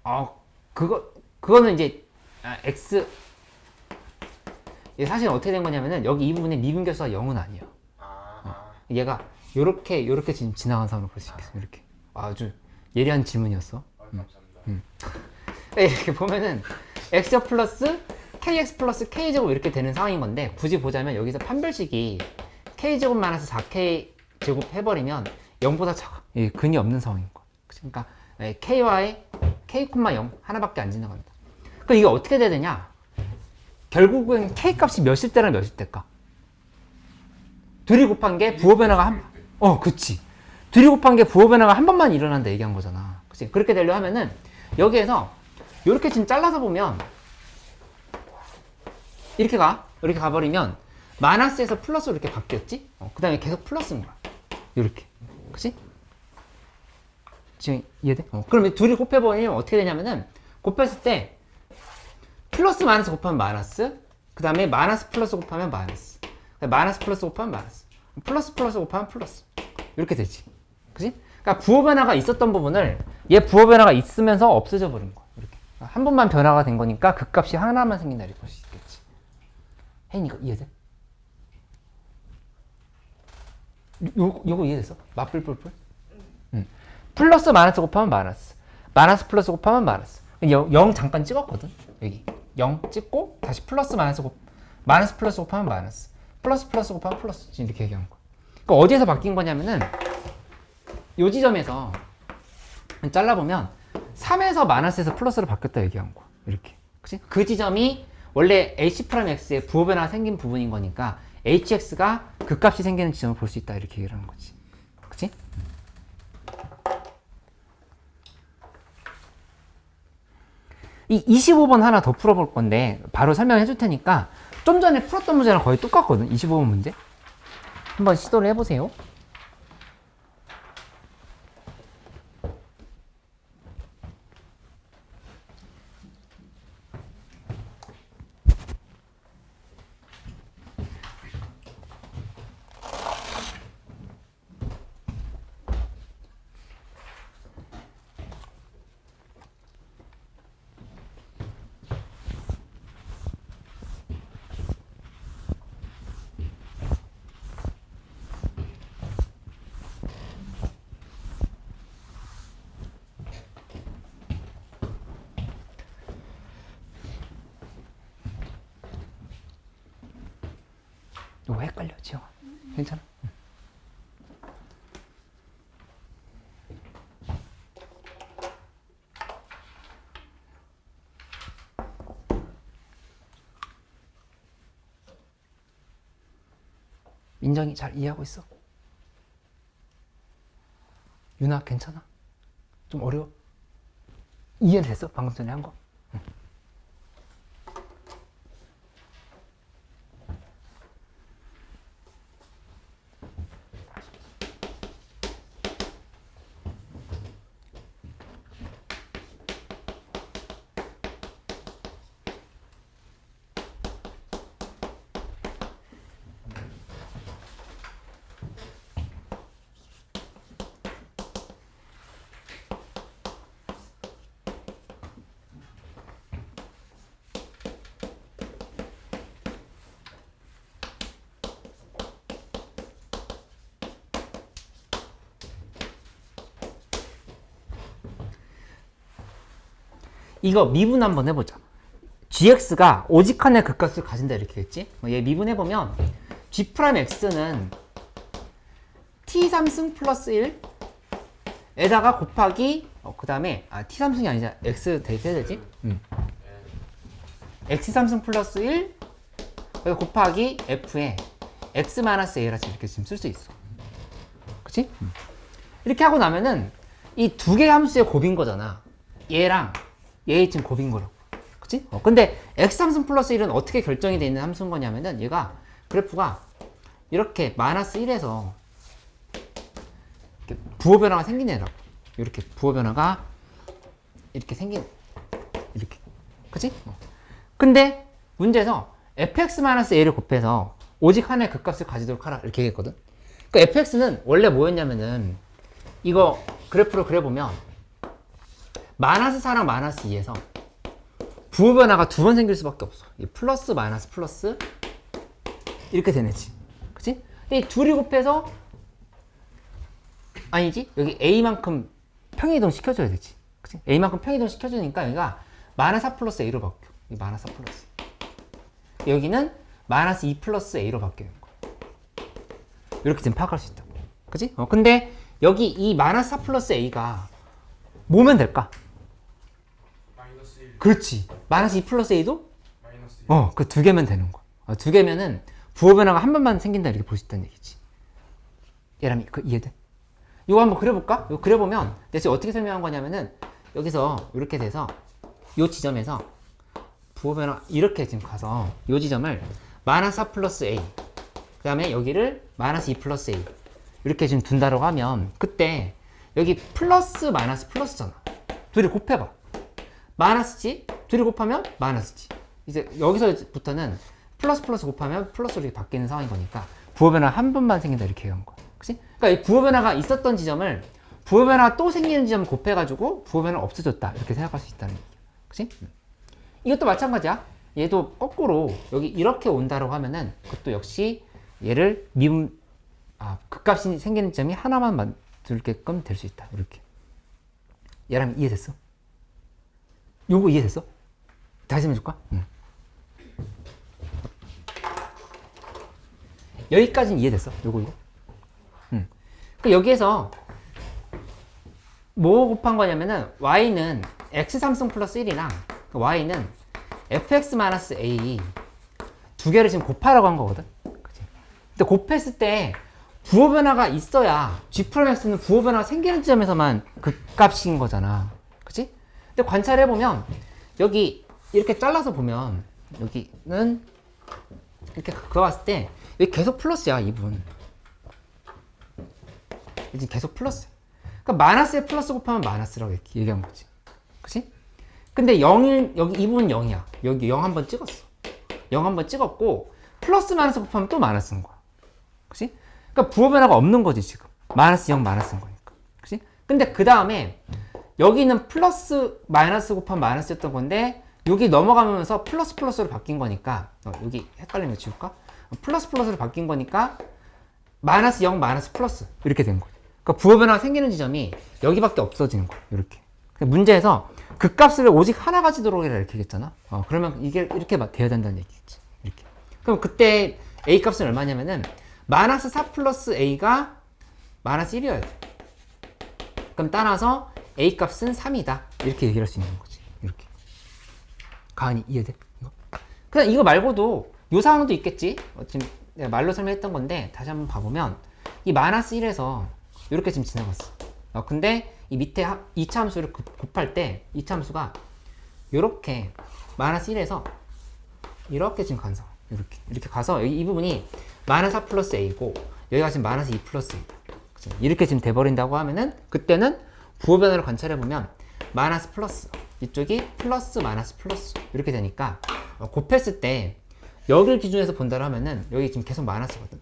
거 아니에요? 그거는 이제 x 얘 사실 어떻게 된 거냐면은 여기 이 부분에 미분계수가 0은 아니야. 얘가 요렇게 지금 지나간 상황으로 볼 수 있겠어. 이렇게 아주 예리한 질문이었어. 감사합니다. 이렇게 보면은 x 플러스 kx 플러스 k제곱 이렇게 되는 상황인 건데 굳이 보자면 여기서 판별식이 k제곱 마이너스 4k 제곱 해버리면 0보다 작아. 근이 없는 상황인 거야. 그러니까 ky와의 k,0 하나밖에 안 지나간다. 그럼 이게 어떻게 돼야 되냐? 결국은 k 값이 몇일 때랑 몇일 때일까? 둘이 곱한 게 부호 변화가 그치. 둘이 곱한 게 부호 변화가 한 번만 일어난다 얘기한 거잖아. 그치? 그렇게 되려 하면은 여기에서 이렇게 지금 잘라서 보면 이렇게 가버리면 마이너스에서 플러스로 이렇게 바뀌었지? 그 다음에 계속 플러스인 거야. 이렇게. 그치? 지금 이해돼? 그럼 둘이 곱해버리면 어떻게 되냐면은 곱했을 때 플러스 마이너스 곱하면 마이너스 그 다음에 마이너스 플러스 곱하면 마이너스 마이너스 플러스 곱하면 마이너스 플러스 플러스 곱하면 플러스 이렇게 되지. 그치? 그러니까 부호 변화가 있었던 부분을 얘 부호 변화가 있으면서 없어져 버린 거야. 이렇게. 한 번만 변화가 된 거니까 그 값이 하나만 생긴다 이렇게 볼 수 있겠지. 혜인 이거 이해돼? 요거 이해됐어? 맞불불불? 플러스 마이너스 곱하면 마이너스 플러스 곱하면 마이너스 0 잠깐 찍었거든 여기 0 찍고 다시 플러스 마이너스 마이너스 플러스 곱하면 마이너스 플러스 플러스 곱하면 플러스 이렇게 얘기한 거야. 그러니까 어디에서 바뀐 거냐면은 요 지점에서 잘라보면 3에서 마이너스에서 플러스로 바뀌었다 얘기한 거야. 이렇게. 그치? 그 지점이 원래 H'X의 부호 변화가 생긴 부분인 거니까 HX가 그 값이 생기는 지점을 볼 수 있다 이렇게 얘기를 하는 거지. 그치? 이 25번 하나 더 풀어볼 건데 바로 설명해 줄 테니까 좀 전에 풀었던 문제랑 거의 똑같거든. 25번 문제. 한번 시도를 해보세요. 이거 헷갈려, 지영. 괜찮아? 응. 민정이 잘 이해하고 있어? 유나 괜찮아? 좀 어려워? 이해는 됐어? 방금 전에 한 거? 응. 이거 미분 한번 해보자. gx가 오직 하나의 극값을 가진다 이렇게 했지? 얘 미분해보면 g'x는 t3승 플러스 1에다가 곱하기 그 다음에 t3승이 아니잖아. x 대입해야 되지? x3승 플러스 1 곱하기 f에 x-a라서 이렇게 지금 쓸 수 있어. 그치? 이렇게 하고 나면은 이 두 개의 함수의 곱인 거잖아. 얘랑 얘 지금 곱인 거라고. 그치? 근데 x3승 플러스 1은 어떻게 결정이 되어 있는 함수인 거냐면은 얘가 그래프가 이렇게 마이너스 1에서 이렇게 부호 변화가 생긴 애라고. 이렇게 부호 변화가 이렇게 생긴 이렇게. 그치? 근데 문제에서 fx-a를 곱해서 오직 하나의 극값을 가지도록 하라 이렇게 얘기했거든. 그러니까 fx는 원래 뭐였냐면은 이거 그래프를 그려보면 마이너스 4랑 마이너스 2에서 부호 변화가 두 번 생길 수밖에 없어. 이 플러스 마이너스 플러스 이렇게 되네지. 그치? 이 둘이 곱해서 아니지? 여기 a만큼 평행이동 시켜줘야 되지. 그치? a만큼 평행이동 시켜주니까 여기가 마이너스 4 플러스 a로 바뀌어. 이 마이너스 4 플러스 여기는 마이너스 2 플러스 a로 바뀌는 거야. 이렇게 지금 파악할 수 있다고. 그치? 근데 여기 이 마이너스 4 플러스 a가 뭐면 될까? 마이너스 1 그렇지. 마이너스 2 플러스 a도? 마이너스 1 그 두 개면 되는 거야. 두 개면은 부호 변화가 한 번만 생긴다 이렇게 볼 수 있다는 얘기지. 얘라면 이해돼? 이거 한번 그려볼까? 이거 그려보면 대체 어떻게 설명한 거냐면은 여기서 이렇게 돼서 이 지점에서 부호 변화 이렇게 지금 가서 이 지점을 마이너스 4 플러스 a 그 다음에 여기를 마이너스 2 플러스 a 이렇게 지금 둔다라고 하면 그때 여기 플러스 마이너스 플러스잖아. 둘이 곱해봐. 마이너스지? 둘이 곱하면 마이너스지. 이제 여기서부터는 플러스 플러스 곱하면 플러스로 이렇게 바뀌는 상황인 거니까 부호 변화 한 번만 생긴다 이렇게 얘기한 거야. 그치? 그러니까 이 부호 변화가 있었던 지점을 부호 변화가 또 생기는 지점을 곱해가지고 부호 변화가 없어졌다 이렇게 생각할 수 있다는 얘기야. 그치? 이것도 마찬가지야. 얘도 거꾸로 여기 이렇게 온다라고 하면은 그것도 역시 얘를 미분 극값이 생기는 점이 하나만 만들게끔 될 수 있다. 이렇게. 얘라면 이해됐어? 요거 이해됐어? 다시 해줄까? 여기까지는 이해됐어. 요거. 그러니까 여기에서 뭐 곱한 거냐면은 y는 x3승 플러스 1이랑 y는 fx-a 두 개를 지금 곱하라고 한 거거든. 그치? 근데 곱했을 때 부호 변화가 있어야 g'(x는 부호 변화가 생기는 지점에서만 그 값인 거잖아. 그치? 근데 관찰해보면 여기 이렇게 잘라서 보면 여기는 이렇게 그어봤을 때 여기 계속 플러스야. 2분 지금 계속 플러스. 그러니까 마이너스에 플러스 곱하면 마이너스라고 이렇게 얘기한 거지. 그치? 근데 0일, 여기 이 부분 0이야. 여기 0 한번 찍었어. 0 한번 찍었고, 플러스 마이너스 곱하면 또 마이너스인 거야. 그치? 그러니까 부호 변화가 없는 거지, 지금. 마이너스 0, 마이너스인 거니까. 그치? 근데 그 다음에, 여기는 플러스, 마이너스 곱하면 마이너스였던 건데, 여기 넘어가면서 플러스 플러스로 바뀐 거니까, 여기 헷갈리는 거 지울까? 플러스 플러스로 바뀐 거니까, 마이너스 0, 마이너스 플러스. 이렇게 된 거야. 그러니까 부호 변화가 생기는 지점이 여기밖에 없어지는 거야. 이렇게. 문제에서 그 값을 오직 하나 가지도록 해라 이렇게 했잖아. 그러면 이게 이렇게 돼야 된다는 얘기겠지. 이렇게. 그럼 그때 a 값은 얼마냐면은 마이너스 4 플러스 a가 마이너스 1이어야 돼. 그럼 따라서 a 값은 3이다. 이렇게 얘기할 수 있는 거지. 이렇게. 가은이 이해돼? 이거? 그냥 이거 말고도 요 상황도 있겠지. 지금 내가 말로 설명했던 건데 다시 한번 봐보면 이 마이너스 1에서 이렇게 지금 지나갔어. 근데 이 밑에 2차 함수를 곱할 때 2차 함수가 이렇게 마이너스 1에서 이렇게 지금 간서 이렇게 가서 여기 이 부분이 마이너스 4 플러스 a고 여기가 지금 마이너스 2 플러스 a다. 이렇게 지금 돼버린다고 하면은 그때는 부호 변화를 관찰해보면 마이너스 플러스 이쪽이 플러스 마이너스 플러스 이렇게 되니까 곱했을 때 여기를 기준에서 본다고 하면은 여기 지금 계속 마이너스거든.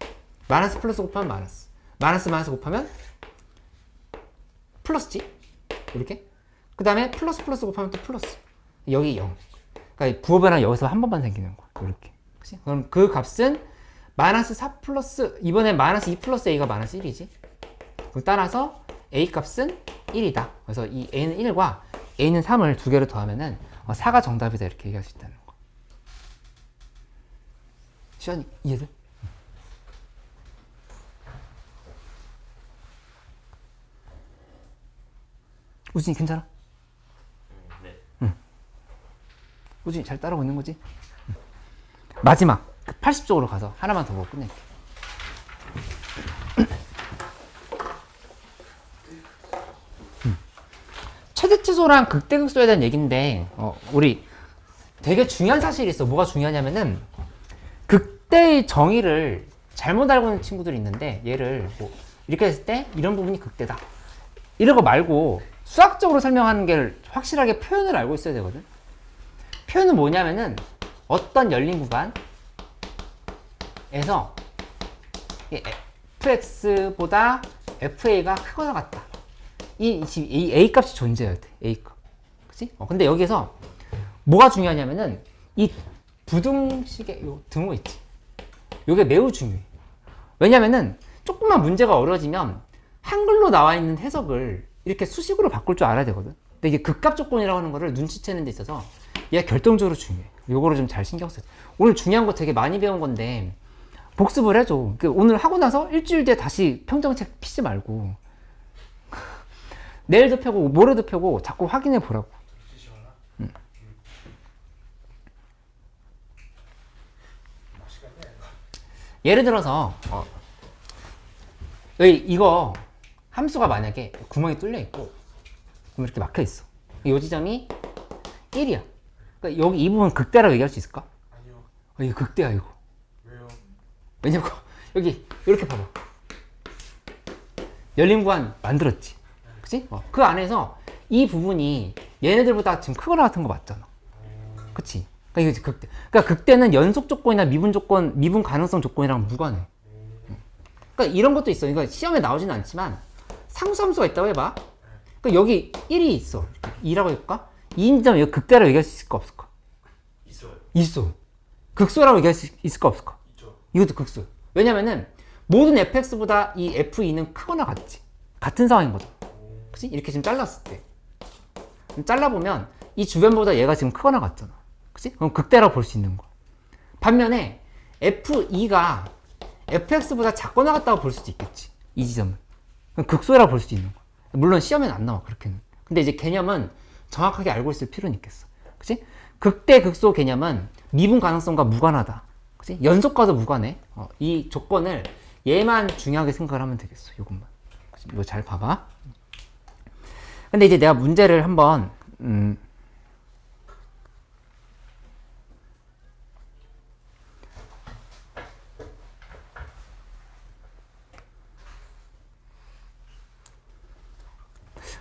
마이너스 플러스 곱하면 마이너스 마이너스 곱하면 플러스지? 이렇게? 그 다음에 플러스 곱하면 또 플러스. 여기 0. 그러니까 부호 변화 여기서 한 번만 생기는 거야. 이렇게. 그치? 그럼 그 값은 마이너스 4 플러스, 이번에 마이너스 2 플러스 a가 마이너스 1이지? 따라서 a 값은 1이다. 그래서 이 a는 1과 a는 3을 두 개를 더하면은 4가 정답이다. 이렇게 얘기할 수 있다는 거. 시간이 이해돼? 우진이 괜찮아? 네. 응. 우진이 잘 따라오고 있는 거지? 응. 마지막 80쪽으로 가서 하나만 더 보고 끝낼게. 최대치소랑 극대극소에 대한 얘기인데 우리 되게 중요한 사실이 있어. 뭐가 중요하냐면은 극대의 정의를 잘못 알고 있는 친구들이 있는데 얘를 뭐 이렇게 했을 때 이런 부분이 극대다. 이런 거 말고 수학적으로 설명하는 게 확실하게 표현을 알고 있어야 되거든. 표현은 뭐냐면은 어떤 열린 구간에서 fx보다 fa가 크거나 같다. 이 a 값이 존재해야 돼. a 값. 그치? 근데 여기서 뭐가 중요하냐면은 이 부등식의 요 등호 있지. 요게 매우 중요해. 왜냐면은 조금만 문제가 어려워지면 한글로 나와 있는 해석을 이렇게 수식으로 바꿀 줄 알아야 되거든. 근데 이게 극값 조건이라고 하는 거를 눈치채는 데 있어서 얘가 결정적으로 중요해. 요거를 좀 잘 신경 써. 오늘 중요한 거 되게 많이 배운 건데 복습을 해줘. 오늘 하고 나서 일주일 뒤에 다시 평정책 피지 말고 내일도 펴고 모레도 펴고 자꾸 확인해 보라고. 예를 들어서 여기 이거 함수가 만약에 구멍이 뚫려 있고 그럼 이렇게 막혀 있어. 이 지점이 1이야. 그러니까 여기 이 부분 극대라고 얘기할 수 있을까? 아니요. 이거 극대야 이거. 왜요? 왜냐면 여기 이렇게 봐봐. 열린 구간 만들었지. 그치? 그 안에서 이 부분이 얘네들보다 지금 크거나 같은 거 맞잖아. 그치? 그러니까 이게 극대. 그러니까 극대는 연속 조건이나 미분 조건, 미분 가능성 조건이랑 무관해. 그러니까 이런 것도 있어. 이거 시험에 나오지는 않지만 상수함수가 있다고 해봐. 그러니까 여기 1이 있어. 2라고 해볼까? 2인점 여기 극대라고 얘기할 수 있을까 없을까? 있어요. 있어. 극소라고 얘기할 수 있을까 없을까? 있죠. 이것도 극소. 왜냐면은 모든 fx보다 이 f2는 크거나 같지. 같은 상황인 거죠. 그치? 이렇게 지금 잘랐을 때. 잘라보면 이 주변보다 얘가 지금 크거나 같잖아. 그치? 그럼 극대라고 볼 수 있는 거야. 반면에 F2가 fx보다 작거나 같다고 볼 수도 있겠지. 이 지점은. 그럼 극소라고 볼 수도 있는 거야. 물론 시험에는 안 나와, 그렇게는. 근데 이제 개념은 정확하게 알고 있을 필요는 있겠어. 그치? 극대, 극소 개념은 미분 가능성과 무관하다. 그치? 연속과도 무관해. 이 조건을 얘만 중요하게 생각을 하면 되겠어. 요것만. 그치? 이거 잘 봐봐. 근데 이제 내가 문제를 한번,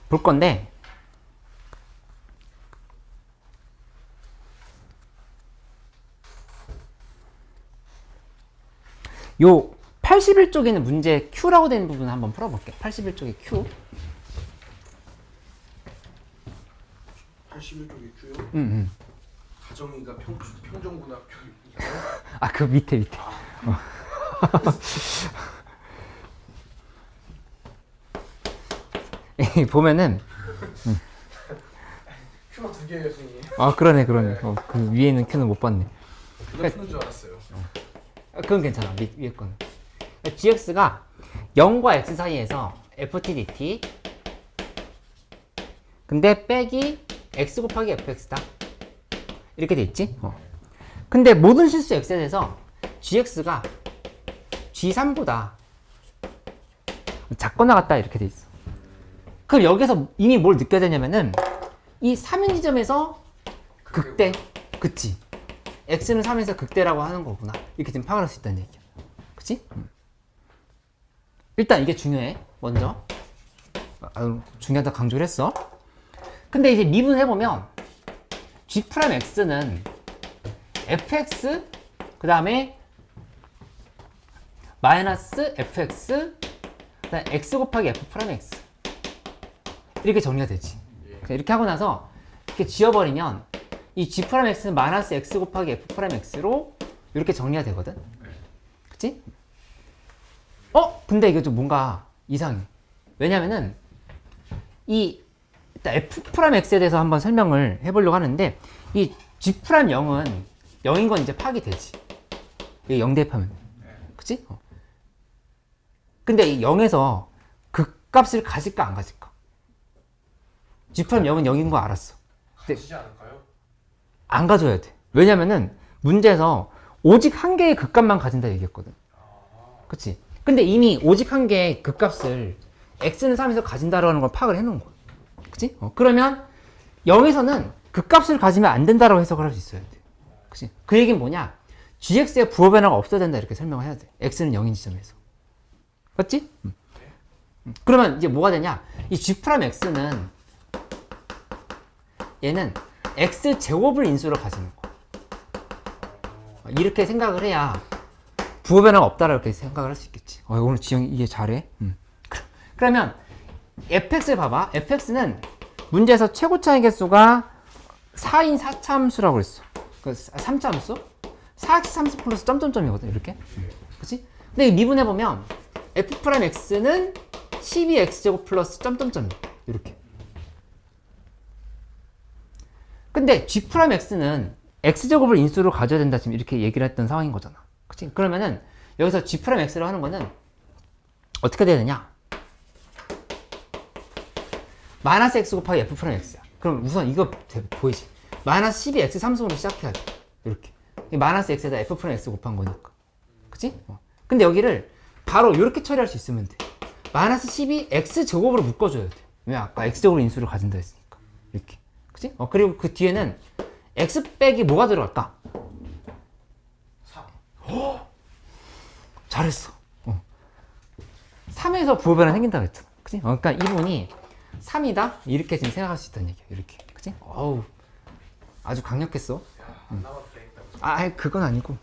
볼 건데, 요 81쪽에 있는 문제 Q라고 되는 부분 한번 풀어볼게. 81쪽에 Q. 81쪽에 Q요? 가정이가 평정고등학교. 아, 그 밑에. 보면은, Q가 두 개예요, 선생님. 아, 그러네. 그 위에 있는 Q는 못 봤네. 그거 푸는 줄 알았어요. 그건 괜찮아. 위에 거는. gx가 0과 x 사이에서 ftdt 근데 빼기 x 곱하기 fx다. 이렇게 돼 있지? 근데 모든 실수 x에 대해서 gx가 g3보다 작거나 같다 이렇게 돼 있어. 그럼 여기서 이미 뭘 느껴야 되냐면은 이 3인 지점에서 극대, 그치? x는 3에서 극대라고 하는 거구나. 이렇게 지금 파악할 수 있다는 얘기야. 그치? 일단 이게 중요해. 먼저. 중요하다 강조를 했어. 근데 이제 미분해보면 g'x는 fx 그 다음에 마이너스 fx 그 다음에 x 곱하기 f'x 이렇게 정리가 되지. 이렇게 하고 나서 이렇게 지워버리면 이 g'x는 마이너스 x 곱하기 f'x로 이렇게 정리가 되거든. 그치? 근데 이게 좀 뭔가 이상해. 왜냐면은 일단 f'x에 대해서 한번 설명을 해보려고 하는데 이 g'0은 0인 건 이제 파악이 되지. 이게 0 대입하면. 그치? 근데 이 0에서 극값을 가질까 안 가질까? g'0은 0인 거 알았어. 가지지 않을까요? 안 가져야 돼. 왜냐면은 문제에서 오직 한 개의 극값만 가진다 얘기했거든. 그치? 근데 이미 오직 한 개의 극값을 x는 3에서 가진다라는 걸 파악을 해놓은 거야. 그치? 그러면 0에서는 극값을 가지면 안 된다라고 해석을 할 수 있어야 돼. 그치? 그 얘기는 뭐냐? gx의 부호 변화가 없어야 된다 이렇게 설명을 해야 돼. x는 0인 지점에서. 맞지? 그러면 이제 뭐가 되냐? 이 g'x는 얘는 x 제곱을 인수로 가지는 거. 이렇게 생각을 해야 부호 변화가 없다라고 이렇게 생각을 할 수 있겠지. 오늘 지영이 이게 잘해. 그러면 fx를 봐봐. fx는 문제에서 최고 차이 개수가 4인 4차 함수라고 그랬어. 그 3차 함수? 4x 함수 플러스 점점점이거든. 이렇게. 그치? 근데 미분해 보면 f'x는 12x제곱 플러스 점점점이야. 이렇게. 근데 g'x는 x제곱을 인수로 가져야 된다 지금 이렇게 얘기를 했던 상황인 거잖아. 그치? 그러면은 여기서 g'x로 하는 거는 어떻게 돼야 되냐? 마이너스 x 곱하기 f'x야. 그럼 우선 이거 보이지? 마이너스 12x 삼성으로 시작해야 돼. 이렇게. 마이너스 x에다 f'x 곱한 거니까. 그치? 근데 여기를 바로 이렇게 처리할 수 있으면 돼. 마이너스 12x 제곱으로 묶어줘야 돼. 왜? 아까 x제곱으로 인수를 가진다 했으니까. 이렇게. 그치? 그리고 그 뒤에는 x 빼기 뭐가 들어갈까? 4. 잘했어. 3에서 부호 변화 생긴다고 했잖아. 그치? 그러니까 이분이 3이다? 이렇게 지금 생각할 수 있다는 얘기야. 이렇게. 그치? 어우, 아주 강력했어. 안 나와도 되겠다. 아이, 그건 아니고.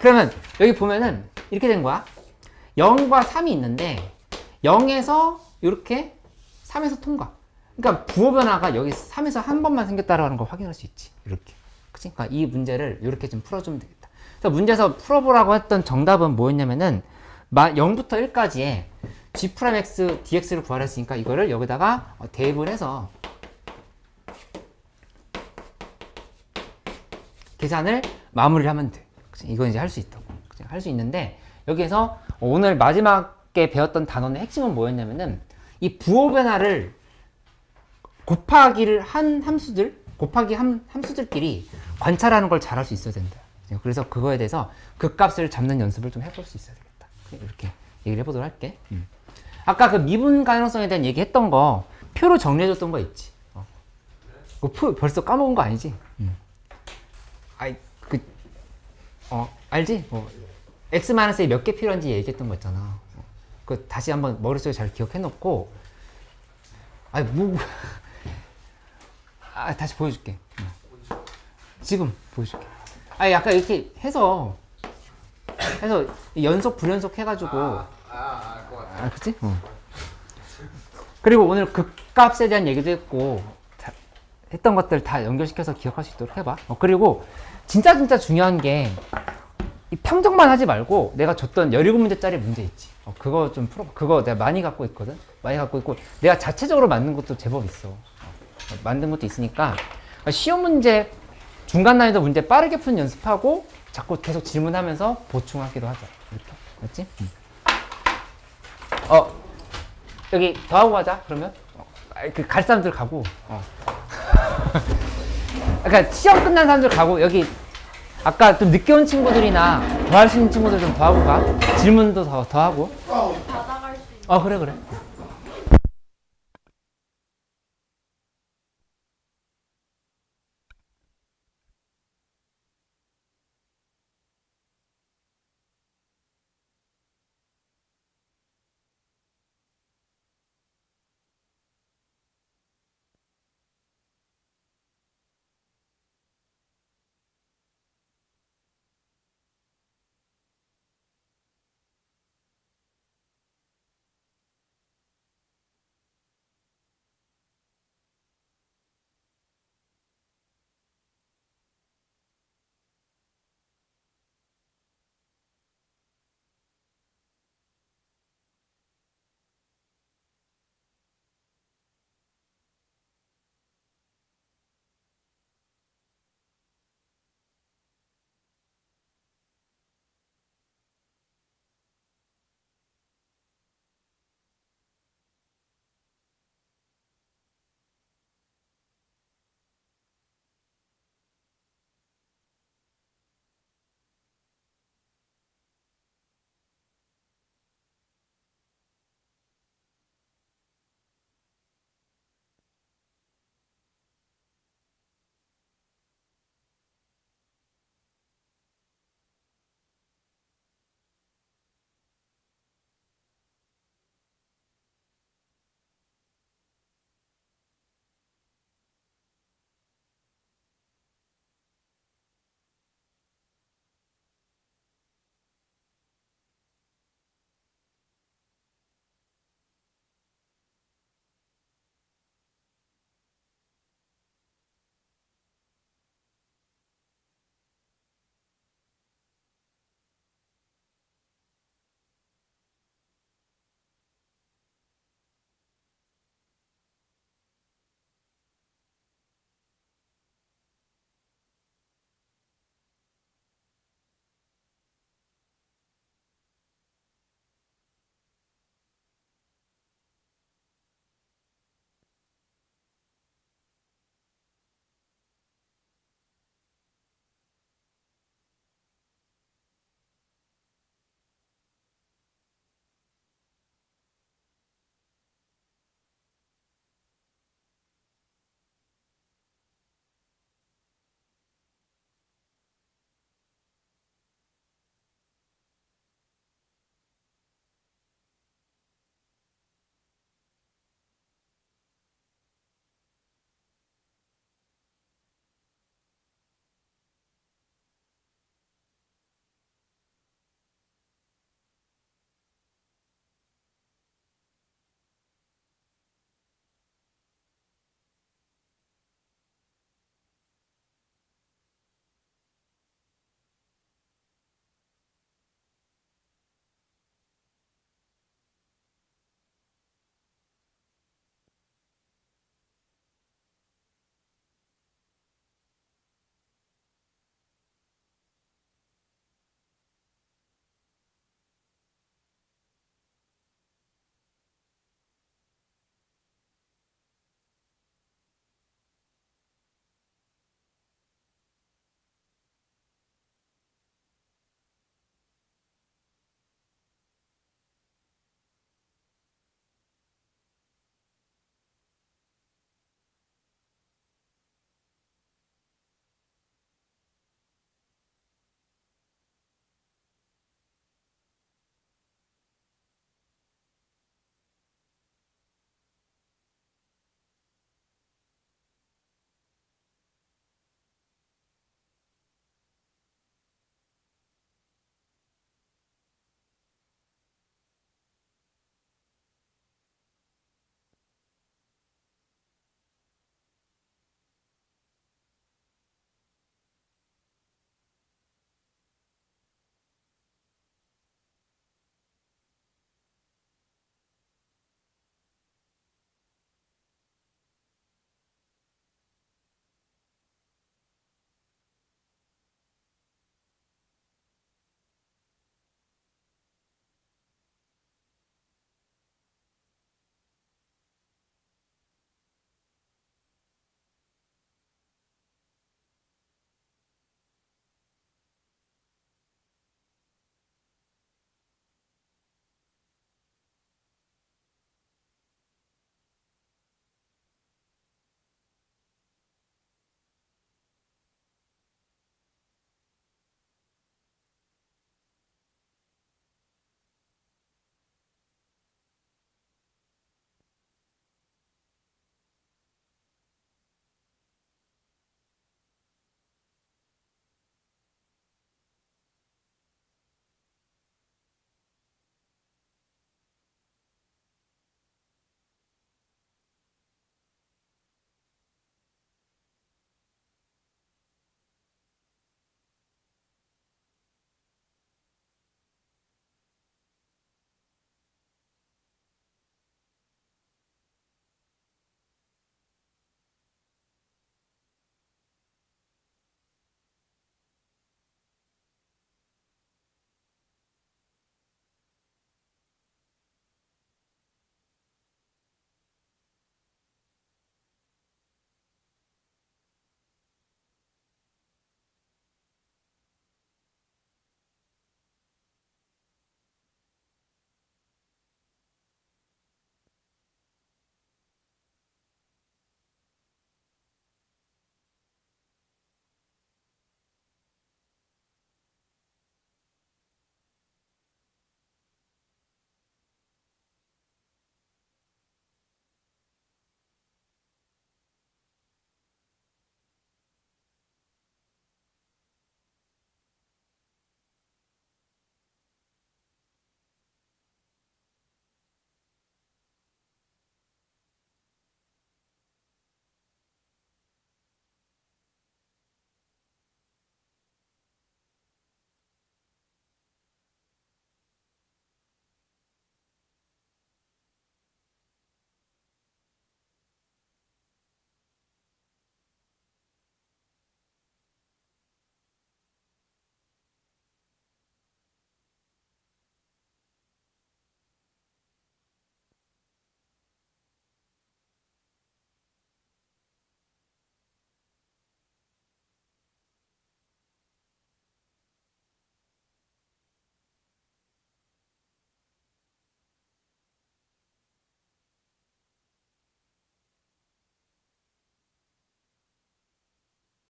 그러면 여기 보면은 이렇게 된 거야. 0과 3이 있는데 0에서 이렇게 3에서 통과. 그러니까 부호 변화가 여기 3에서 한 번만 생겼다라는 걸 확인할 수 있지. 이렇게. 그치? 그러니까 이 문제를 이렇게 좀 풀어주면 되겠다. 그래서 문제에서 풀어보라고 했던 정답은 뭐였냐면은 0부터 1까지의 g'x dx를 구하랬으니까 이거를 여기다가 대입을 해서 계산을 마무리를 하면 돼. 그치? 이건 이제 할 수 있다고. 할 수 있는데 여기에서 오늘 마지막에 배웠던 단원의 핵심은 뭐였냐면은 이 부호 변화를 곱하기를 한 함수들, 곱하기 함수들끼리 관찰하는 걸 잘할 수 있어야 된다. 그래서 그거에 대해서 그 값을 잡는 연습을 좀 해볼 수 있어야 되겠다. 이렇게 얘기를 해보도록 할게. 아까 그 미분 가능성에 대한 얘기했던 거 표로 정리해줬던 거 있지. 그 표 벌써 까먹은 거 아니지? 아이 알지? x-a 몇 개 필요한지 얘기했던 거 있잖아. 그 다시 한번 머릿속에 잘 기억해놓고 다시 보여줄게. 지금 보여줄게. 약간 이렇게 해서 연속 불연속 해가지고 그치? 그리고 오늘 극값에 대한 얘기도 했고 했던 것들 다 연결시켜서 기억할 수 있도록 해봐. 그리고 진짜 중요한 게 이 평정만 하지 말고 내가 줬던 17문제짜리 문제 있지. 그거 좀 풀어. 그거 내가 많이 갖고 있거든. 많이 갖고 있고 내가 자체적으로 만든 것도 제법 있어. 만든 것도 있으니까 시험 문제, 중간 난이도 문제 빠르게 푸는 연습하고 자꾸 계속 질문하면서 보충하기도 하자. 이렇게. 맞지? 여기 더하고 가자. 그러면 갈 사람들 가고. 그러니까 시험 끝난 사람들 가고 여기 아까 좀 늦게 온 친구들이나 더 할 수 있는 친구들 좀 더 하고 가. 질문도 더 하고. 받아갈 수 있는. 그래.